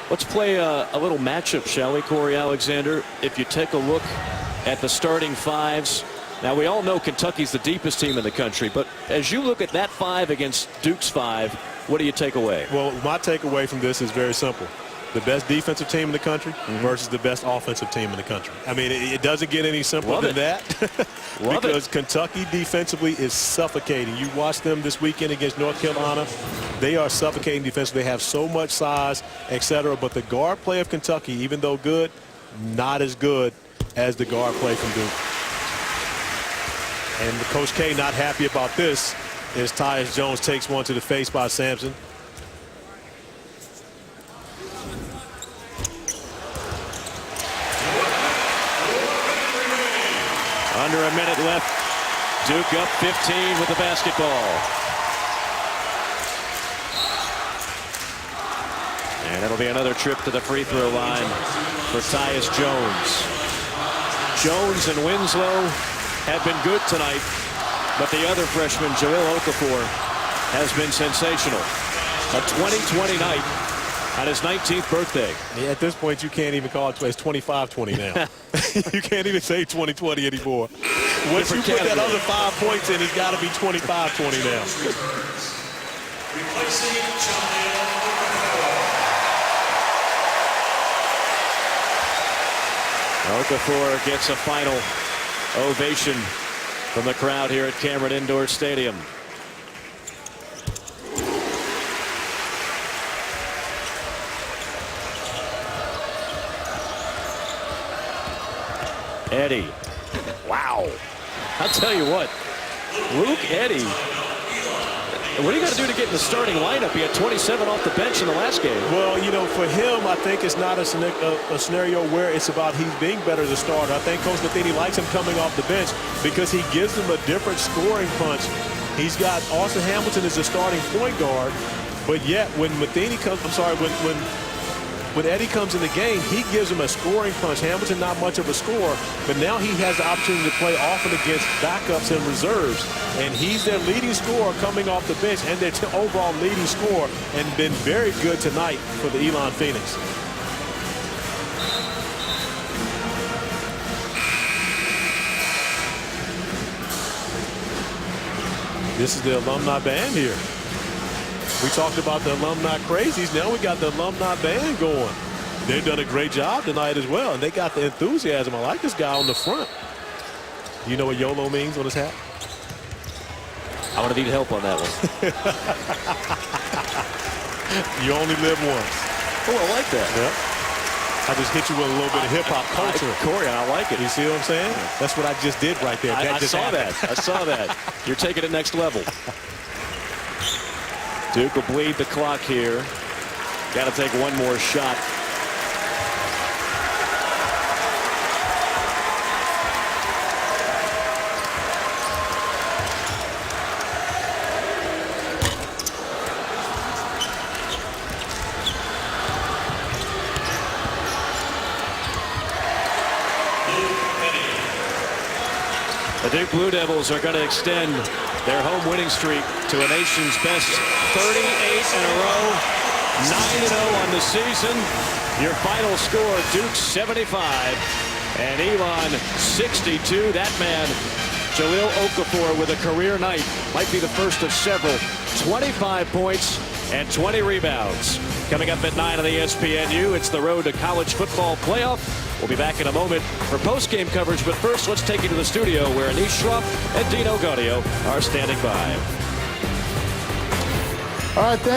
Let's play a little matchup, shall we, Corey Alexander? If you take a look at the starting fives. Now, we all know Kentucky's the deepest team in the country, but as you look at that 5 against Duke's 5, what do you take away? Well, my takeaway from this is very simple. The best defensive team in the country versus the best offensive team in the country. I mean, it doesn't get any simpler than that. Because Kentucky defensively is suffocating. You watch them this weekend against North Carolina. They are suffocating defensively. They have so much size, etc. But the guard play of Kentucky, even though good, not as good as the guard play from Duke. And Coach K not happy about this as Tyus Jones takes one to the face by Sampson. Under a minute left. Duke up 15 with the basketball. And it'll be another trip to the free throw line for Tyus Jones. Jones and Winslow have been good tonight, but the other freshman, Jahlil Okafor, has been sensational. A 20-20 night on his 19th birthday. Yeah, at this point, you can't even call it, it's 25-20 now. You can't even say 20-20 anymore. Once you put that other 5 points in, it's got to be 25-20 now. Okafor gets a final ovation from the crowd here at Cameron Indoor Stadium. Eddy. Wow. I'll tell you what, Luke Eddy, what do you got to do to get in the starting lineup? He had 27 off the bench in the last game. Well, you know, for him, I think it's not a scenario where it's about he's being better as a starter. I think Coach Matheny likes him coming off the bench because he gives them a different scoring punch. He's got Austin Hamilton as a starting point guard, but yet when Matheny comes, when when Eddie comes in the game, he gives him a scoring punch. Hamilton not much of a scorer, but now he has the opportunity to play often against backups and reserves. And he's their leading scorer coming off the bench and their overall leading scorer, and been very good tonight for the Elon Phoenix. This is the alumni band here. We talked about the alumni crazies. Now we got the alumni band going. They've done a great job tonight as well, and they got the enthusiasm. I like this guy on the front. You know what YOLO means on his hat? I'm going to need help on that one. You only live once. Oh, I like that. Yeah. I just hit you with a little bit of hip-hop culture. Corey, I like it. You see what I'm saying? That's what I just did right there. I saw that. I saw that. You're taking it next level. Duke will bleed the clock here. Got to take one more shot. The Duke Blue Devils are going to extend their home winning streak to a nation's best 38 in a row, 9-0 on the season. Your final score, Duke 75 and Elon 62. That man, Jahlil Okafor, with a career night, might be the first of several. 25 points and 20 rebounds. Coming up at 9 on ESPNU, it's the road to college football playoff. We'll be back in a moment for post-game coverage, but first let's take you to the studio where Anish Shroff and Dino Gaudio are standing by. All right, thank you.